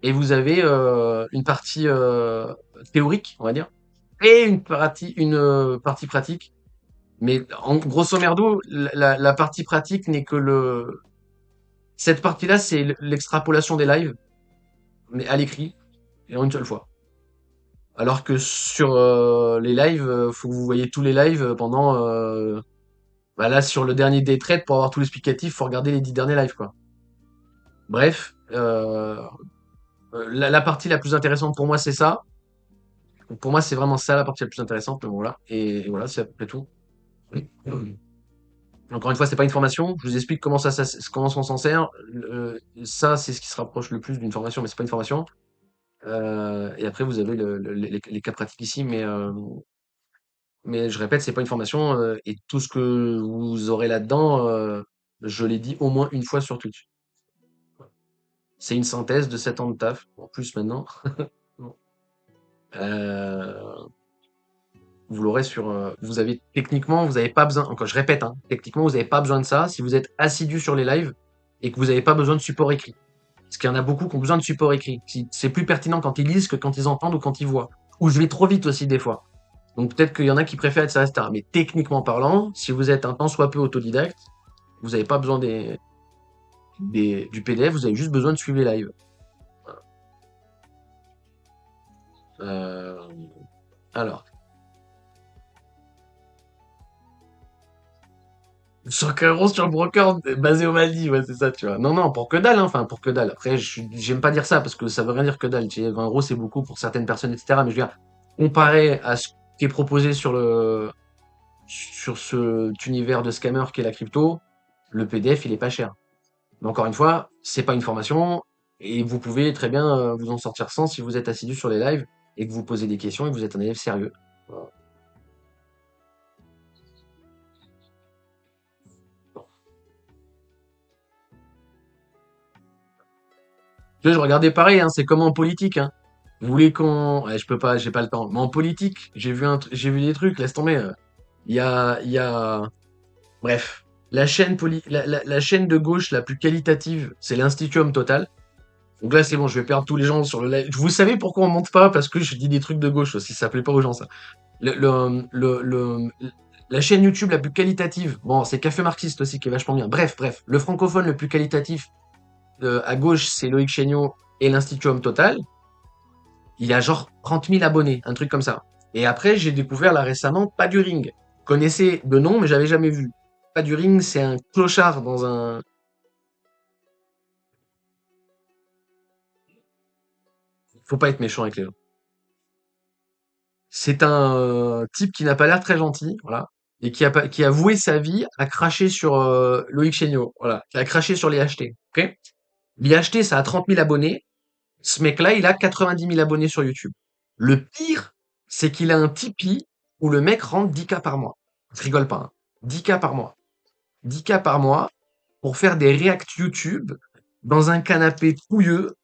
Et vous avez une partie théorique, on va dire, et une partie pratique. Mais en grosso merdo, la partie pratique n'est que le. Cette partie-là, c'est l'extrapolation des lives, mais à l'écrit, et en une seule fois. Alors que sur les lives, faut que vous voyez tous les lives pendant. Bah là, sur le dernier day trade, pour avoir tout l'explicatif, faut regarder les 10 derniers lives, quoi. Bref, la partie la plus intéressante pour moi, c'est ça. Donc, pour moi, c'est vraiment ça la partie la plus intéressante. Mais voilà. Et voilà, c'est à peu près tout. Encore une fois, c'est pas une formation. Je vous explique comment on s'en sert. Ça, c'est ce qui se rapproche le plus d'une formation, mais c'est pas une formation. Et après, vous avez les cas pratiques ici, mais je répète, c'est pas une formation, et tout ce que vous aurez là-dedans, je l'ai dit au moins une fois sur Twitch. C'est une synthèse de 7 ans de taf, en plus maintenant. Bon. Euh, vous l'aurez sur, vous avez techniquement, vous avez pas besoin, encore je répète, hein, techniquement, vous avez pas besoin de ça si vous êtes assidu sur les lives et que vous avez pas besoin de support écrit. Parce qu'il y en a beaucoup qui ont besoin de support écrit. C'est plus pertinent quand ils lisent que quand ils entendent ou quand ils voient. Ou je vais trop vite aussi des fois. Donc peut-être qu'il y en a qui préfèrent être ça, etc. Mais techniquement parlant, si vous êtes un tant soit peu autodidacte, vous n'avez pas besoin du PDF, vous avez juste besoin de suivre les lives. Euh, alors, 100 € sur le broker basé au Maldives, ouais, c'est ça, tu vois. Non, non, pour que dalle, hein, enfin, pour que dalle. Après, j'aime pas dire ça parce que ça veut rien dire que dalle. Tu sais, 20 € c'est beaucoup pour certaines personnes, etc. Mais je veux dire, comparé à ce qui est proposé sur cet univers de scammer qui est la crypto, le PDF, il est pas cher. Mais encore une fois, c'est pas une formation et vous pouvez très bien vous en sortir sans si vous êtes assidu sur les lives et que vous posez des questions et que vous êtes un élève sérieux. Voilà. Tu vois, je regardais pareil, hein, c'est comme en politique, hein. Vous voulez qu'on... Ouais, je peux pas, j'ai pas le temps. Mais en politique, j'ai vu des trucs, laisse tomber. Il y a... Bref. La chaîne de gauche la plus qualitative, c'est l'Institut Homme Total. Donc là, c'est bon, je vais perdre tous les gens sur le live. Vous savez pourquoi on monte pas? Parce que je dis des trucs de gauche aussi, ça plaît pas aux gens, ça. Le, la chaîne YouTube la plus qualitative, bon, c'est Café Marxiste aussi qui est vachement bien. Bref, le francophone le plus qualitatif à gauche, c'est Loïc Chéniaud et l'Institut Homme Total. Il a genre 30 000 abonnés, un truc comme ça. Et après, j'ai découvert là récemment Pas du Ring. Je connaissais de nom, mais j'avais jamais vu. Pas du Ring, c'est un clochard dans un... Faut pas être méchant avec les gens. C'est un type qui n'a pas l'air très gentil, voilà, et qui a voué sa vie à cracher sur Loïc Chéniaud, voilà, qui a craché sur les HT, ok? Les HT, ça a 30 000 abonnés. Ce mec-là, il a 90 000 abonnés sur YouTube. Le pire, c'est qu'il a un Tipeee où le mec rentre 10K par mois. Je rigole pas, hein. 10K par mois. 10K par mois pour faire des reacts YouTube dans un canapé pouilleux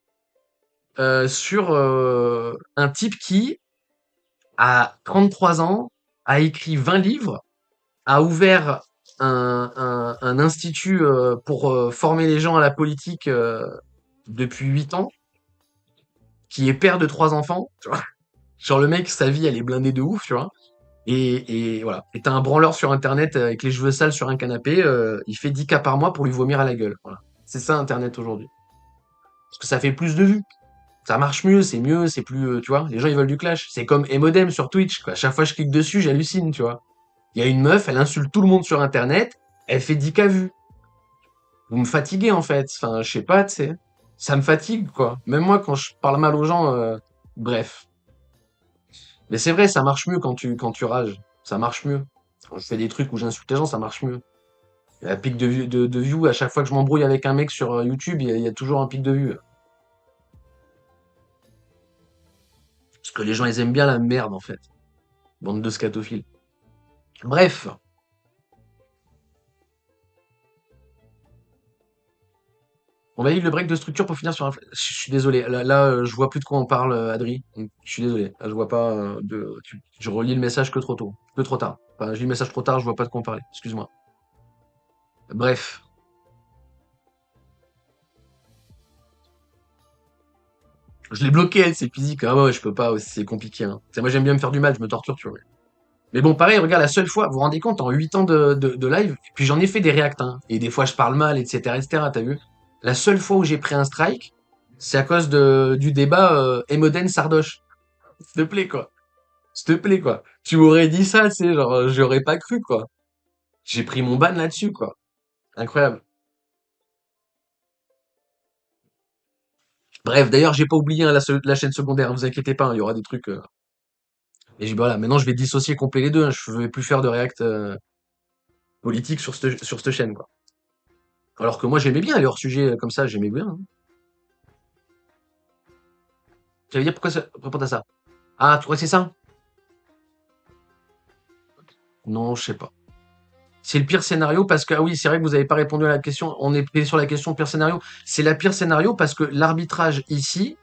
sur un type qui, à 33 ans, a écrit 20 livres, a ouvert un institut pour former les gens à la politique depuis 8 ans, qui est père de 3 enfants, tu vois. Genre le mec, sa vie, elle est blindée de ouf, tu vois. Et voilà. Et t'as un branleur sur Internet avec les cheveux sales sur un canapé, il fait 10K par mois pour lui vomir à la gueule. Voilà. C'est ça Internet aujourd'hui. Parce que ça fait plus de vues. Ça marche mieux, c'est plus, tu vois. Les gens, ils veulent du clash. C'est comme Emodem sur Twitch, quoi. Chaque fois que je clique dessus, j'hallucine, tu vois. Il y a une meuf, elle insulte tout le monde sur Internet, elle fait 10K vues. Vous me fatiguez, en fait. Enfin, je sais pas, tu sais. Ça me fatigue, quoi. Même moi, quand je parle mal aux gens, bref. Mais c'est vrai, ça marche mieux quand tu rages. Ça marche mieux. Quand je fais des trucs où j'insulte les gens, ça marche mieux. Il y a un pic de views. À chaque fois que je m'embrouille avec un mec sur YouTube, il y a toujours un pic de vues. Parce que les gens, ils aiment bien la merde, en fait. Bande de scatophiles. Bref. On valide le break de structure pour finir sur un... Je suis désolé. Je vois plus de quoi on parle, Adri. Donc, je suis désolé. Là, je vois pas je relis le message que trop tôt. Que trop tard. Enfin, je lis le message trop tard, je vois pas de quoi on parlait. Excuse-moi. Bref. Je l'ai bloqué, elle, c'est physique. Ah ouais, je peux pas, c'est compliqué, hein. C'est moi, j'aime bien me faire du mal, je me torture, tu vois. Mais bon, pareil, regarde, la seule fois, vous vous rendez compte, en 8 ans de live, puis j'en ai fait des reacts, hein, et des fois je parle mal, etc., etc., t'as vu? La seule fois où j'ai pris un strike, c'est à cause du débat Emoden-Sardoche. S'il te plaît, quoi. S'il te plaît, quoi. Tu m'aurais dit ça, tu sais, genre, j'aurais pas cru, quoi. J'ai pris mon ban là-dessus, quoi. Incroyable. Bref, d'ailleurs, j'ai pas oublié hein, la chaîne secondaire, vous inquiétez pas, hein, il y aura des trucs. Et voilà, maintenant je vais dissocier complet les deux, hein, je vais plus faire de react politique sur cette chaîne, quoi. Alors que moi j'aimais bien aller hors sujet comme ça, j'aimais bien, hein. Ça veut dire pourquoi ça répondre à ça? Ah, tu crois que c'est ça? Non, je sais pas. C'est le pire scénario parce que, ah oui, c'est vrai que vous avez pas répondu à la question. On est pris sur la question pire scénario. C'est la pire scénario parce que l'arbitrage ici,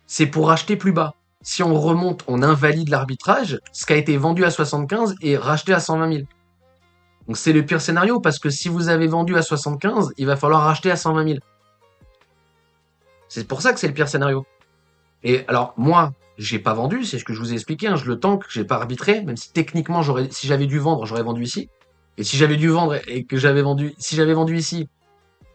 c'est pour acheter plus bas. si on remonte, on invalide l'arbitrage, ce qui a été vendu à 75 et racheté à 120 000. Donc c'est le pire scénario parce que si vous avez vendu à 75, il va falloir racheter à 120 000. C'est pour ça que c'est le pire scénario. Et alors moi, j'ai pas vendu, c'est ce que je vous ai expliqué, hein, je le tank, j'ai pas arbitré, même si techniquement si j'avais dû vendre, j'aurais vendu ici. Et si j'avais dû vendre et que si j'avais vendu ici,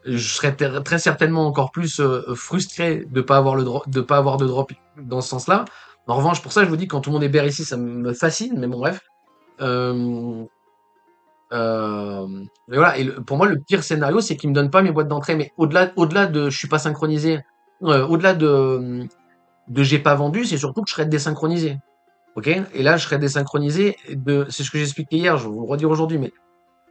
je serais très certainement encore plus frustré de pas avoir de pas avoir de drop dans ce sens-là. En revanche, pour ça, je vous dis, quand tout le monde est bear ici, ça me fascine, mais bon, bref. Euh, mais voilà, et pour moi, le pire scénario, c'est qu'il me donne pas mes boîtes d'entrée, mais au-delà de je suis pas synchronisé, au-delà de j'ai pas vendu, c'est surtout que je serais désynchronisé. Ok? Et là, je serais désynchronisé c'est ce que j'expliquais hier, je vais vous le redire aujourd'hui, mais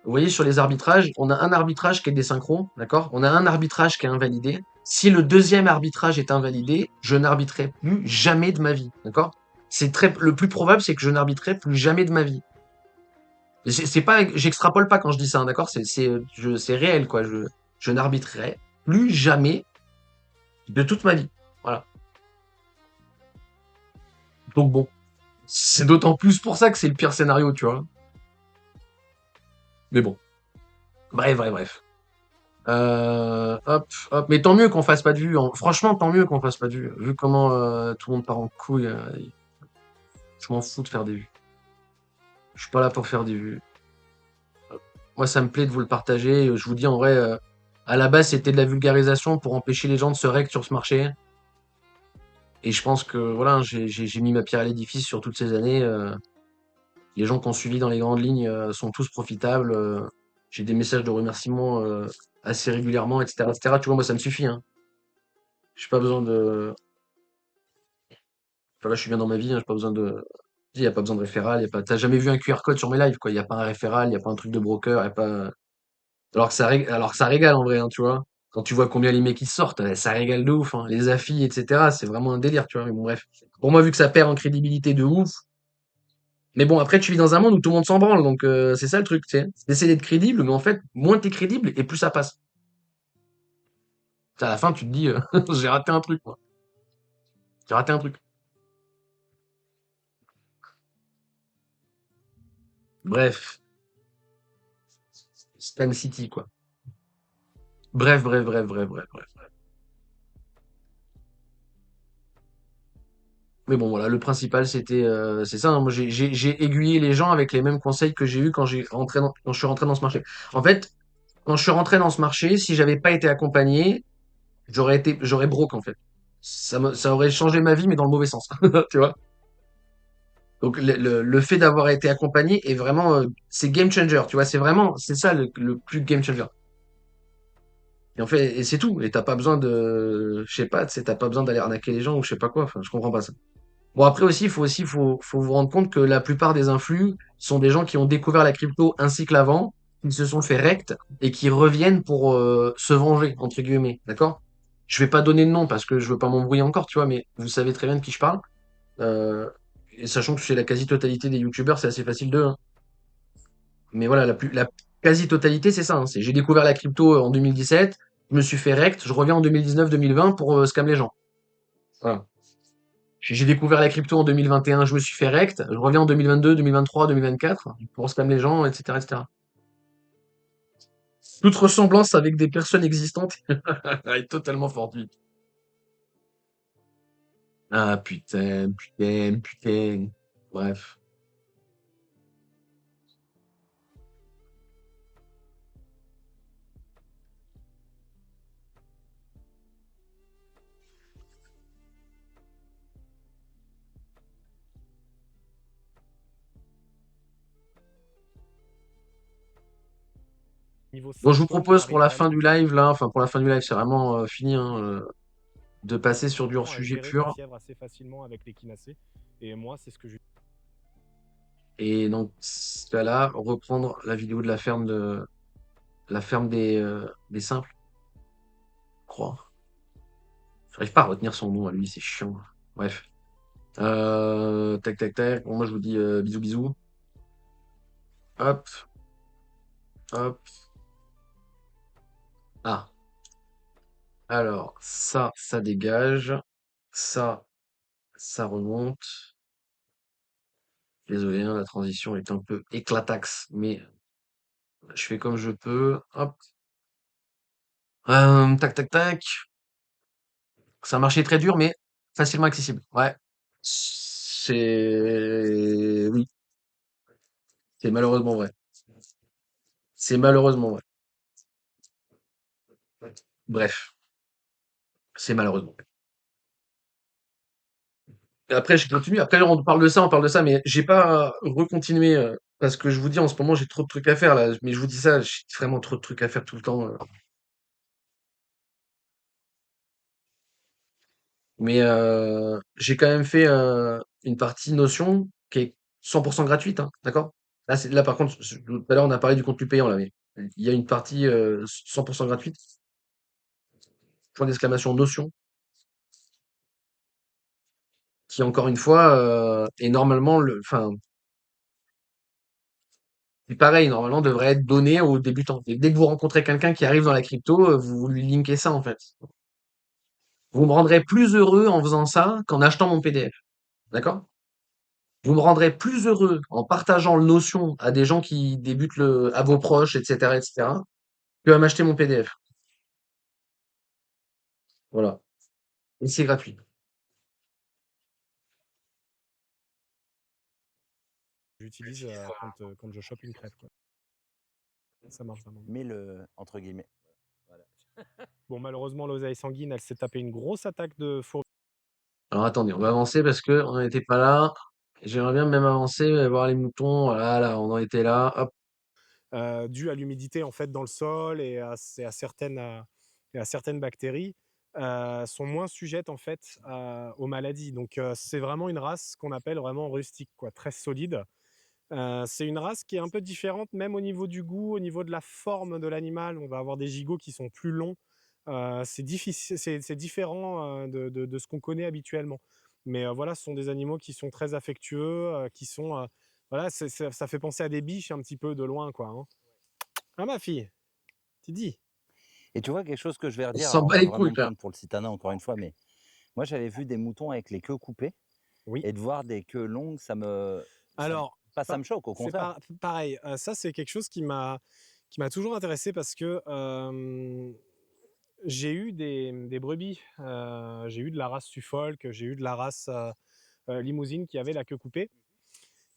vous voyez, sur les arbitrages, on a un arbitrage qui est désynchro, d'accord? On a un arbitrage qui est invalidé. Si le deuxième arbitrage est invalidé, je n'arbitrerai plus jamais de ma vie, d'accord? Le plus probable, c'est que je n'arbitrerai plus jamais de ma vie. C'est pas, j'extrapole pas quand je dis ça, hein, d'accord? C'est réel, quoi. Je n'arbitrerai plus jamais de toute ma vie. Voilà. Donc bon. C'est d'autant plus pour ça que c'est le pire scénario, tu vois. Mais bon. Bref, bref, bref. Hop, hop. Mais tant mieux qu'on fasse pas de vue, hein. Franchement, tant mieux qu'on fasse pas de vue. Vu comment tout le monde part en couille, je m'en fous de faire des vues. Je suis pas là pour faire des vues. Moi, ça me plaît de vous le partager. Je vous dis en vrai, à la base, c'était de la vulgarisation pour empêcher les gens de se rect sur ce marché. Et je pense que voilà, j'ai mis ma pierre à l'édifice sur toutes ces années. Les gens qui ont suivi dans les grandes lignes sont tous profitables. J'ai des messages de remerciement assez régulièrement, etc., etc. Tu vois, moi, ça me suffit, hein. J'ai pas besoin de. Enfin, là, je suis bien dans ma vie, hein, j'ai pas besoin de. Il n'y a pas besoin de référal, y a pas. T'as jamais vu un QR code sur mes lives, quoi. Il n'y a pas un référal, il n'y a pas un truc de broker, y a pas. Alors que ça régale en vrai, hein, tu vois. Quand tu vois combien les mecs ils sortent, ça régale de ouf, hein. Les affis, etc. C'est vraiment un délire, tu vois. Mais bon, bref. Pour moi, vu que ça perd en crédibilité de ouf. Mais bon, après, tu vis dans un monde où tout le monde s'en branle, donc c'est ça le truc, tu sais. C'est d'essayer d'être crédible, mais en fait, moins t'es crédible et plus ça passe. À la fin, tu te dis, j'ai raté un truc, moi. J'ai raté un truc. Bref, Spam City, quoi. Bref, bref, bref, bref, bref, bref. Mais bon, voilà, le principal, c'est ça, hein. Moi, j'ai aiguillé les gens avec les mêmes conseils que j'ai eu quand je suis rentré dans ce marché. En fait, quand je suis rentré dans ce marché, si j'avais pas été accompagné, j'aurais broke, en fait. Ça aurait changé ma vie, mais dans le mauvais sens. Tu vois? Donc, le fait d'avoir été accompagné est vraiment, c'est game changer, tu vois? C'est ça le plus game changer. Et en fait, et c'est tout. Et t'as pas besoin de, je sais pas, tu sais, t'as pas besoin d'aller arnaquer les gens ou je sais pas quoi. Enfin, je comprends pas ça. Bon, après faut vous rendre compte que la plupart des influx sont des gens qui ont découvert la crypto ainsi que l'avant, qui se sont fait rect et qui reviennent pour se venger, entre guillemets. D'accord? Je vais pas donner de nom parce que je veux pas m'embrouiller encore, tu vois, mais vous savez très bien de qui je parle. Euh, et sachant que c'est la quasi-totalité des youtubeurs, c'est assez facile d'eux, hein. Mais voilà, la quasi-totalité, c'est ça, hein. J'ai découvert la crypto en 2017, je me suis fait rect, je reviens en 2019-2020 pour scam les gens. Voilà. J'ai découvert la crypto en 2021, je me suis fait rect. Je reviens en 2022, 2023, 2024 pour spam les gens, etc., etc. Toute ressemblance avec des personnes existantes est totalement fortuite. Ah putain, putain, putain. Bref. Niveau Bon, je vous sandbox, propose pour t'arrives la fin vraiment du live, là, enfin pour la fin du live, c'est vraiment fini, hein, de passer sur du à hors-sujet gérer ta pur. fièvre assez facilement avec l'équinacée. Et moi, c'est ce que je. Et donc, ce cas-là, reprendre la vidéo de la ferme des simples, je crois. J'arrive pas à retenir son nom à lui, c'est chiant. Bref. Tac, tac, tac. Bon, moi, je vous dis bisous, bisous. Hop, hop. Ah, alors, ça dégage. Ça, Ça remonte. Désolé, hein, la transition est un peu éclataxe, mais je fais comme je peux. Hop. Tac, tac, tac. C'est un marché très dur, mais facilement accessible. Ouais. Oui, c'est malheureusement vrai. C'est malheureusement vrai. Bref, c'est malheureusement vrai. Et après, je continue. Après, on parle de ça, mais j'ai pas recontinué parce que je vous dis, en ce moment, j'ai trop de trucs à faire là. Mais je vous dis ça, j'ai vraiment trop de trucs à faire tout le temps. Mais j'ai quand même fait une partie Notion qui est 100% gratuite, hein, d'accord? Là, par contre, tout à l'heure, on a parlé du contenu payant là, mais il y a une partie 100% gratuite, point d'exclamation Notion, qui encore une fois est normalement enfin, c'est pareil, normalement devrait être donné aux débutants. Et dès que vous rencontrez quelqu'un qui arrive dans la crypto, vous lui linkez ça en fait. Vous me rendrez plus heureux en faisant ça qu'en achetant mon PDF, d'accord? Vous me rendrez plus heureux en partageant le Notion à des gens qui débutent à vos proches, etc., que à m'acheter mon PDF. Voilà. Et c'est gratuit. J'utilise quand je chope une crêpe, quoi. Ça marche vraiment bien. Mais entre guillemets. Bon, malheureusement, l'oseille sanguine, elle s'est tapée une grosse attaque de fourmi. Alors attendez, on va avancer parce que on n'était pas là. J'aimerais bien même avancer, voir les moutons. Voilà, là, on en était là. Hop. Dû à l'humidité en fait dans le sol et à certaines bactéries, sont moins sujettes en fait aux maladies. Donc c'est vraiment une race qu'on appelle vraiment rustique, quoi, très solide. C'est une race qui est un peu différente, même au niveau du goût, au niveau de la forme de l'animal. On va avoir des gigots qui sont plus longs. C'est différent de ce qu'on connaît habituellement. Mais voilà, ce sont des animaux qui sont très affectueux, qui sont voilà, ça fait penser à des biches un petit peu de loin, quoi. Hein. Ah ma fille, tu dis. Et tu vois, quelque chose que je vais On redire, s'en alors on bat va les vraiment couilles, me frère. prendre pour le citana encore une fois, mais moi j'avais vu des moutons avec les queues coupées Oui. et de voir des queues longues, Alors, pas ça me choque, au c'est contraire. pareil. Ça, c'est quelque chose qui m'a toujours intéressé parce que j'ai eu des brebis. J'ai eu de la race Suffolk, j'ai eu de la race Limousine qui avait la queue coupée.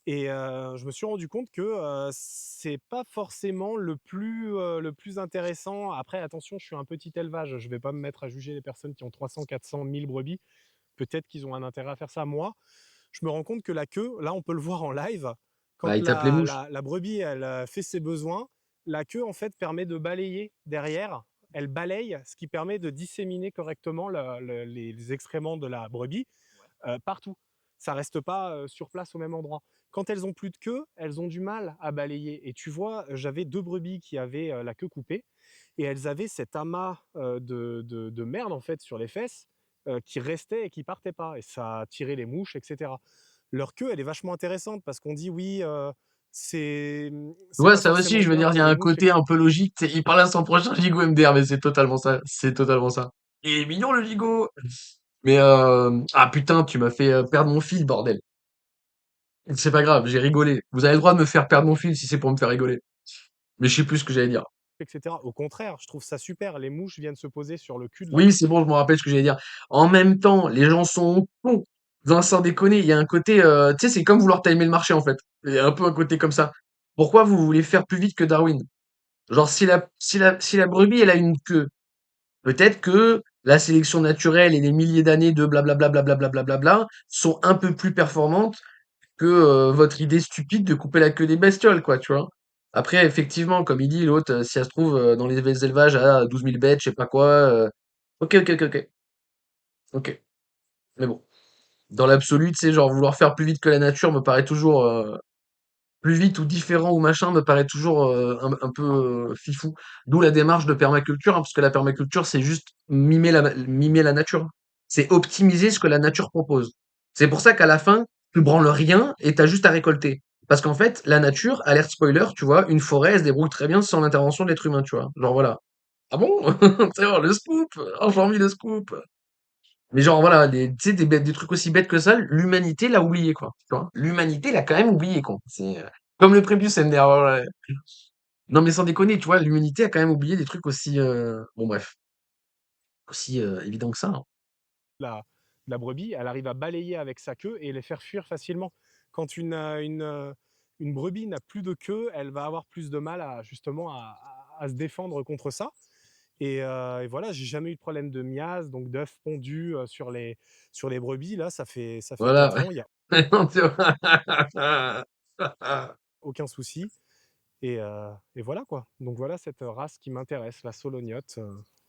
Et je me suis rendu compte que c'est pas forcément le plus intéressant. Après, attention, je suis un petit élevage. Je vais pas me mettre à juger les personnes qui ont 300, 400, 1000 brebis. Peut-être qu'ils ont un intérêt à faire ça. Moi, je me rends compte que la queue, là, on peut le voir en live. Bah, Quand il tape les mouches. la brebis, elle fait ses besoins, la queue, en fait, permet de balayer derrière. Elle balaye, ce qui permet de disséminer correctement les excréments de la brebis partout. Ça reste pas sur place au même endroit. Quand elles ont plus de queue, elles ont du mal à balayer. Et tu vois, j'avais deux brebis qui avaient la queue coupée et elles avaient cet amas de merde en fait sur les fesses qui restait et qui partait pas. Et ça attirait les mouches, etc. Leur queue, elle est vachement intéressante parce qu'on dit oui, Tu c'est vois, pas ça aussi, forcément je veux bien dire, il y pour a les un mouches, côté un etc. peu logique. Il parle à son prochain gigot MDR, mais c'est totalement ça. C'est totalement ça. Il est mignon, le gigot. Mais, ah putain, tu m'as fait perdre mon fil, bordel. C'est pas grave, j'ai rigolé. Vous avez le droit de me faire perdre mon fil si c'est pour me faire rigoler. Mais je sais plus ce que j'allais dire. etc. Au contraire, je trouve ça super. Les mouches viennent se poser sur le cul de la Oui, c'est bon, je me rappelle ce que j'allais dire. En même temps, les gens sont cons. Sans déconner, il y a un côté, tu sais, c'est comme vouloir timer le marché, en fait. Il y a un peu un côté comme ça. Pourquoi vous voulez faire plus vite que Darwin? Genre, si la brebis, elle a une queue, peut-être que la sélection naturelle et les milliers d'années de blablabla, blablabla, sont un peu plus performantes que votre idée stupide de couper la queue des bestioles, quoi, tu vois. Après, effectivement, comme il dit, l'autre, si ça se trouve, dans les élevages à 12 000 bêtes, je sais pas quoi. Ok, ok, ok, ok. Ok. Mais bon, dans l'absolu, tu sais, genre vouloir faire plus vite que la nature me paraît toujours plus vite ou différent ou machin me paraît toujours un peu fifou. D'où la démarche de permaculture, hein, parce que la permaculture, c'est juste mimer la nature. C'est optimiser ce que la nature propose. C'est pour ça qu'à la fin, tu branles rien et t'as juste à récolter. Parce qu'en fait, la nature, alerte spoiler, tu vois, une forêt, elle se débrouille très bien sans l'intervention de l'être humain, tu vois. Genre voilà. Ah bon? C'est bon, le scoop! Oh, j'ai envie le scoop! Mais genre, voilà, tu sais, des trucs aussi bêtes que ça, l'humanité l'a oublié, quoi. Tu vois? L'humanité l'a quand même oublié, quoi. C'est comme le prépuce MDR. Ouais. Non, mais sans déconner, tu vois, l'humanité a quand même oublié des trucs aussi, bon, bref, aussi évidents que ça, hein. la, la brebis, elle arrive à balayer avec sa queue et les faire fuir facilement. Quand une brebis n'a plus de queue, elle va avoir plus de mal à justement à se défendre contre ça. Et voilà, j'ai jamais eu de problème de miase, donc d'œufs pondus sur les brebis. Là, ça fait Voilà. 4 ans, il n'y a Non, tu vois? aucun souci. Et voilà quoi. Donc voilà cette race qui m'intéresse, la solognote.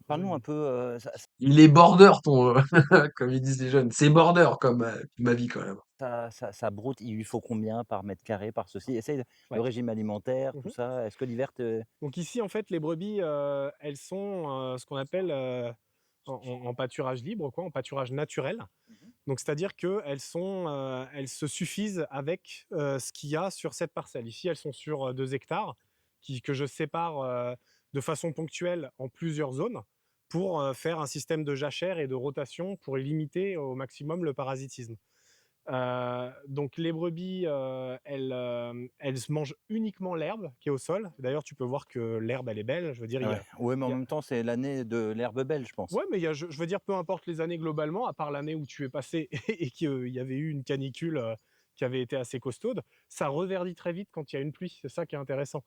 Parle-nous un peu, Il est border, comme ils disent les jeunes. C'est border comme ma vie, quand même. ça broute, il lui faut combien par mètre carré, par ceci? Essaye le Ouais. régime alimentaire, tout Mhm. ça. Est-ce que l'hiver te Donc ici, en fait, les brebis, elles sont ce qu'on appelle en pâturage libre, quoi, en pâturage naturel. Mmh. Donc c'est-à-dire qu'elles elles se suffisent avec ce qu'il y a sur cette parcelle. Ici, elles sont sur 2 hectares que je sépare de façon ponctuelle en plusieurs zones pour faire un système de jachère et de rotation pour limiter au maximum le parasitisme. Donc les brebis, elles se mangent uniquement l'herbe qui est au sol. D'ailleurs, tu peux voir que l'herbe, elle est belle. Je veux dire, Ah ouais. Ouais, mais en il y a même temps, c'est l'année de l'herbe belle, je pense. ouais, mais je veux dire, peu importe les années globalement, à part l'année où tu es passé et qu'il y avait eu une canicule, qui avait été assez costaude, ça reverdit très vite quand il y a une pluie. C'est ça qui est intéressant.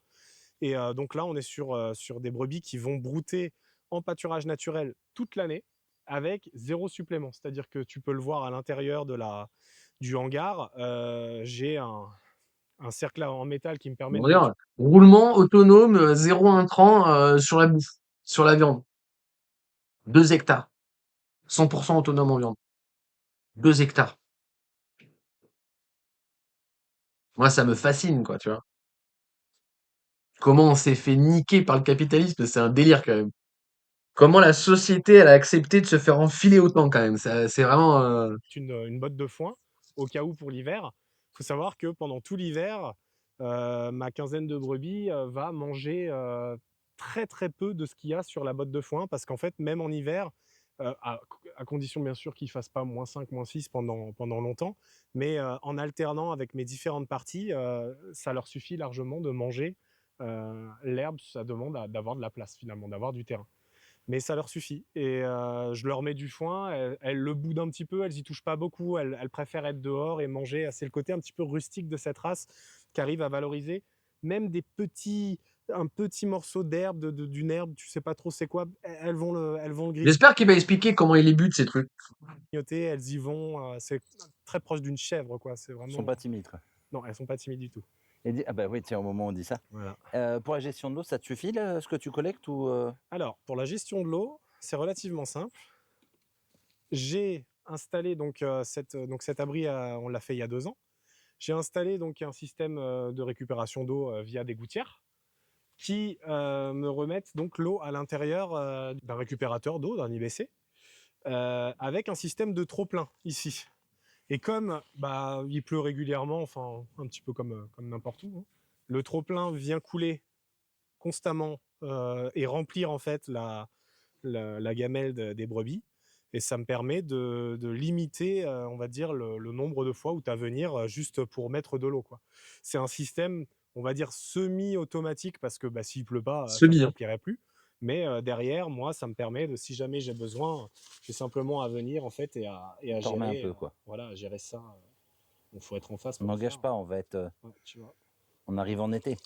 Donc là, on est sur des brebis qui vont brouter en pâturage naturel toute l'année avec 0 supplément. C'est-à-dire que tu peux le voir à l'intérieur du hangar. J'ai un cercle en métal qui me permet Bon, de mettre regarde, roulement autonome, 0 intrant sur la bouffe, sur la viande. 2 hectares. 100% autonome en viande. 2 hectares. Moi, ça me fascine, quoi, tu vois. Comment on s'est fait niquer par le capitalisme, c'est un délire quand même. Comment la société, elle a accepté de se faire enfiler autant quand même. C'est vraiment. une botte de foin au cas où pour l'hiver. Il faut savoir que pendant tout l'hiver, ma quinzaine de brebis va manger très très peu de ce qu'il y a sur la botte de foin parce qu'en fait, même en hiver, à condition bien sûr qu'il ne fasse pas -5, -6 pendant longtemps, mais en alternant avec mes différentes parties, ça leur suffit largement de manger l'herbe. Ça demande d'avoir de la place finalement, d'avoir du terrain, mais ça leur suffit. Et je leur mets du foin, elles le boudent un petit peu, elles y touchent pas beaucoup, elles préfèrent être dehors et manger. C'est le côté un petit peu rustique de cette race qui arrive à valoriser même un petit morceau d'herbe, d'une herbe, tu sais pas trop c'est quoi, elles vont le J'espère qu'il va expliquer comment il les bute ces trucs. grignoter, elles y vont. C'est très proche d'une chèvre, quoi. C'est Ils sont vraiment. pas timides, quoi. Non, elles sont pas timides du tout. Ah bah oui, tiens, au moment où on dit ça. Voilà. Pour la gestion de l'eau, ça te suffit là, ce que tu collectes ou Alors, pour la gestion de l'eau, c'est relativement simple. J'ai installé donc cet abri, on l'a fait il y a 2 ans. J'ai installé donc un système de récupération d'eau via des gouttières qui me remettent donc l'eau à l'intérieur d'un récupérateur d'eau, d'un IBC, avec un système de trop-plein ici. Et comme bah, il pleut régulièrement, enfin un petit peu comme n'importe où, hein, le trop-plein vient couler constamment et remplir en fait la gamelle des brebis. Et ça me permet de limiter, on va dire, le nombre de fois où tu as à venir juste pour mettre de l'eau, quoi. C'est un système, on va dire, semi-automatique parce que bah, s'il pleut pas, ça ne Semi, hein. remplirait plus. Mais derrière, moi, ça me permet de, si jamais j'ai besoin, j'ai simplement à venir en fait et à t'en remets un gérer, peu, quoi? voilà, à gérer ça. Il faut être en face On pour le n'engage faire. pas, on va être, Ouais, tu vois. on arrive en été.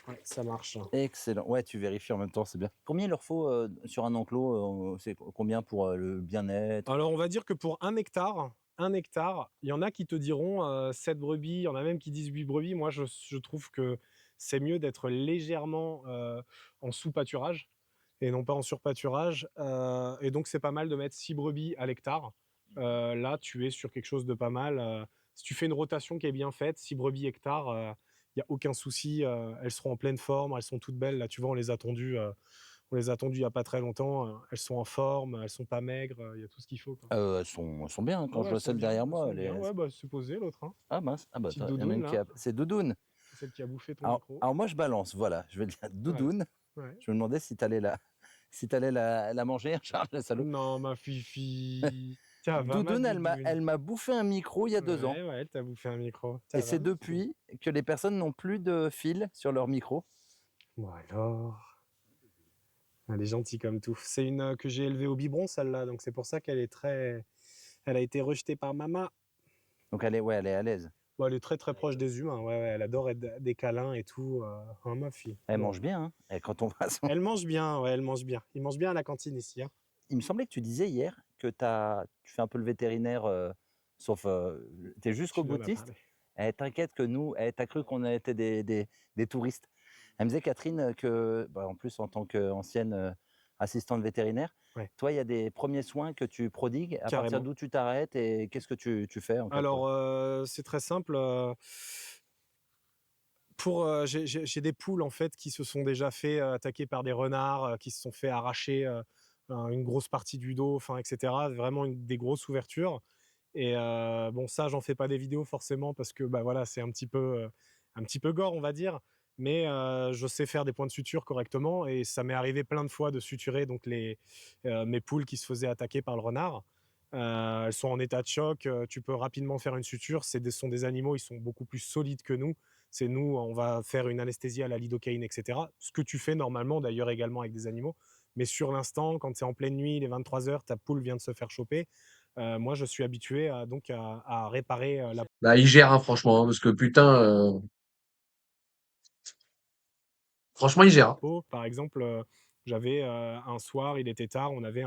Ouais, ça marche. Excellent. Ouais, tu vérifies en même temps, c'est bien. Combien il leur faut, sur un enclos, c'est combien pour, le bien-être? Alors, on va dire que pour 1 hectare, il y en a qui te diront 7 brebis, il y en a même qui disent 8 brebis. Moi, je trouve que c'est mieux d'être légèrement en sous-pâturage et non pas en surpâturage. Et donc, c'est pas mal de mettre 6 brebis à l'hectare. Là, tu es sur quelque chose de pas mal. Si tu fais une rotation qui est bien faite, 6 brebis hectare, il n'y a aucun souci. Elles seront en pleine forme, elles sont toutes belles. Là, tu vois, on les a tondues il y a pas très longtemps, elles sont en forme, elles sont pas maigres, il y a tout ce qu'il faut, quoi. Elles sont bien, hein, Ouais, quand ouais, je vois celle derrière elles moi, sont elle bien. est Ouais, bah, c'est posé l'autre, hein. ah mince, ah bah, Petite il y en a doudoune une qui là, a c'est Doudoune. c'est celle qui a bouffé ton Alors micro. alors moi je balance, voilà, je vais dire Ouais, Doudoune. ouais. Je me demandais si tu allais si tu allais la manger, Charles, la salope. Non, ma fifi, ça va ma Doudoune, doudoune. elle m'a bouffé un micro il y a 2 ans Ouais, ouais, elle t'a bouffé un micro. et Ça va c'est ma poule. depuis que les personnes n'ont plus de fil sur leur micro. Bon alors, elle est gentille comme tout. C'est une, que j'ai élevée au biberon celle-là, donc c'est pour ça qu'elle est très elle a été rejetée par maman. Donc elle est à l'aise. Bon, elle est très, très proche des humains, ouais, ouais, elle adore être des câlins et tout, oh ma fille. Elle Bon, mange bien, hein, et quand on va à son elle mange bien, ouais, elle mange bien. Ils mangent bien à la cantine ici, hein. il me semblait que tu disais hier que tu fais un peu le vétérinaire, sauf, tu es jusqu'au Tu m'en as boutiste. parlé. Eh, t'inquiète que nous, tu as cru qu'on était des touristes. Elle me disait Catherine, que, bah, en plus en tant qu'ancienne, assistante vétérinaire, Ouais, toi, il y a des premiers soins que tu prodigues. À partir carrément. d'où tu t'arrêtes et qu'est-ce que tu fais en cas de Alors, c'est très simple, pour, j'ai des poules en fait qui se sont déjà fait, attaquer par des renards, qui se sont fait arracher, une grosse partie du dos, enfin et cetera. Vraiment des grosses ouvertures et bon ça j'en fais pas des vidéos forcément parce que, bah, voilà, c'est un petit peu gore on va dire. Mais je sais faire des points de suture correctement et ça m'est arrivé plein de fois de suturer donc mes poules qui se faisaient attaquer par le renard. Elles sont en état de choc, tu peux rapidement faire une suture. Sont des animaux, ils sont beaucoup plus solides que nous. C'est nous, on va faire une anesthésie à la lidocaïne, et cetera. Ce que tu fais normalement d'ailleurs également avec des animaux. Mais sur l'instant, quand c'est en pleine nuit, les 23 heures, ta poule vient de se faire choper. Moi, je suis habitué à réparer la Bah, il gère, hein, franchement, hein, parce que putain, franchement, il gère, hein. peau. Par exemple, j'avais un soir, il était tard, on avait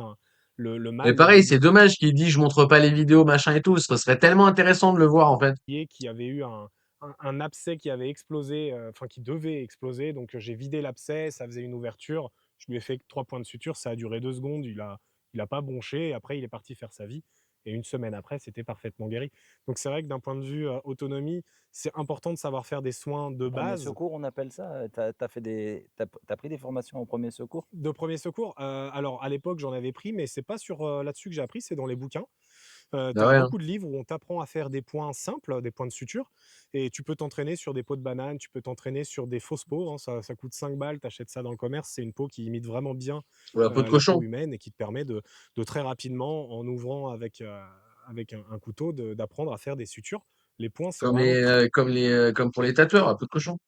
le Mais mâle de pareil, mon c'est dommage qu'il dit je montre pas les vidéos, machin et tout. Ce serait tellement intéressant de le voir, en fait. qui avait eu un abcès qui avait explosé, enfin qui devait exploser. Donc j'ai vidé l'abcès, ça faisait une ouverture. Je lui ai fait 3 points de suture, ça a duré 2 secondes. Il a pas bronché et après il est parti faire sa vie. Et une semaine après, c'était parfaitement guéri. Donc c'est vrai que d'un point de vue autonomie, c'est important de savoir faire des soins de premier base. secours, on appelle ça? Tu as pris des formations en premier secours? De premier secours, alors à l'époque j'en avais pris, mais c'est pas sur là-dessus que j'ai appris, c'est dans les bouquins. Tu Bah as ouais, hein. beaucoup de livres où on t'apprend à faire des points simples, des points de suture et tu peux t'entraîner sur des peaux de banane, tu peux t'entraîner sur des fausses peaux, hein, ça coûte 5 balles, tu achètes ça dans le commerce, c'est une peau qui imite vraiment bien, Ou la peau de la peau cochon. humaine et qui te permet de très rapidement, en ouvrant avec un couteau, d'apprendre à faire des sutures. Les points, c'est vraiment très Comme pour les tatoueurs, la peau de cochon.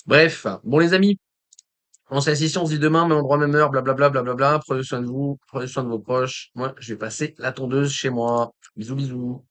Bref, bon les amis, on s'est assis, on se dit demain, même endroit, même heure, blablabla, blablabla. Prenez soin de vous, prenez soin de vos proches. Moi, je vais passer la tondeuse chez moi. Bisous, bisous.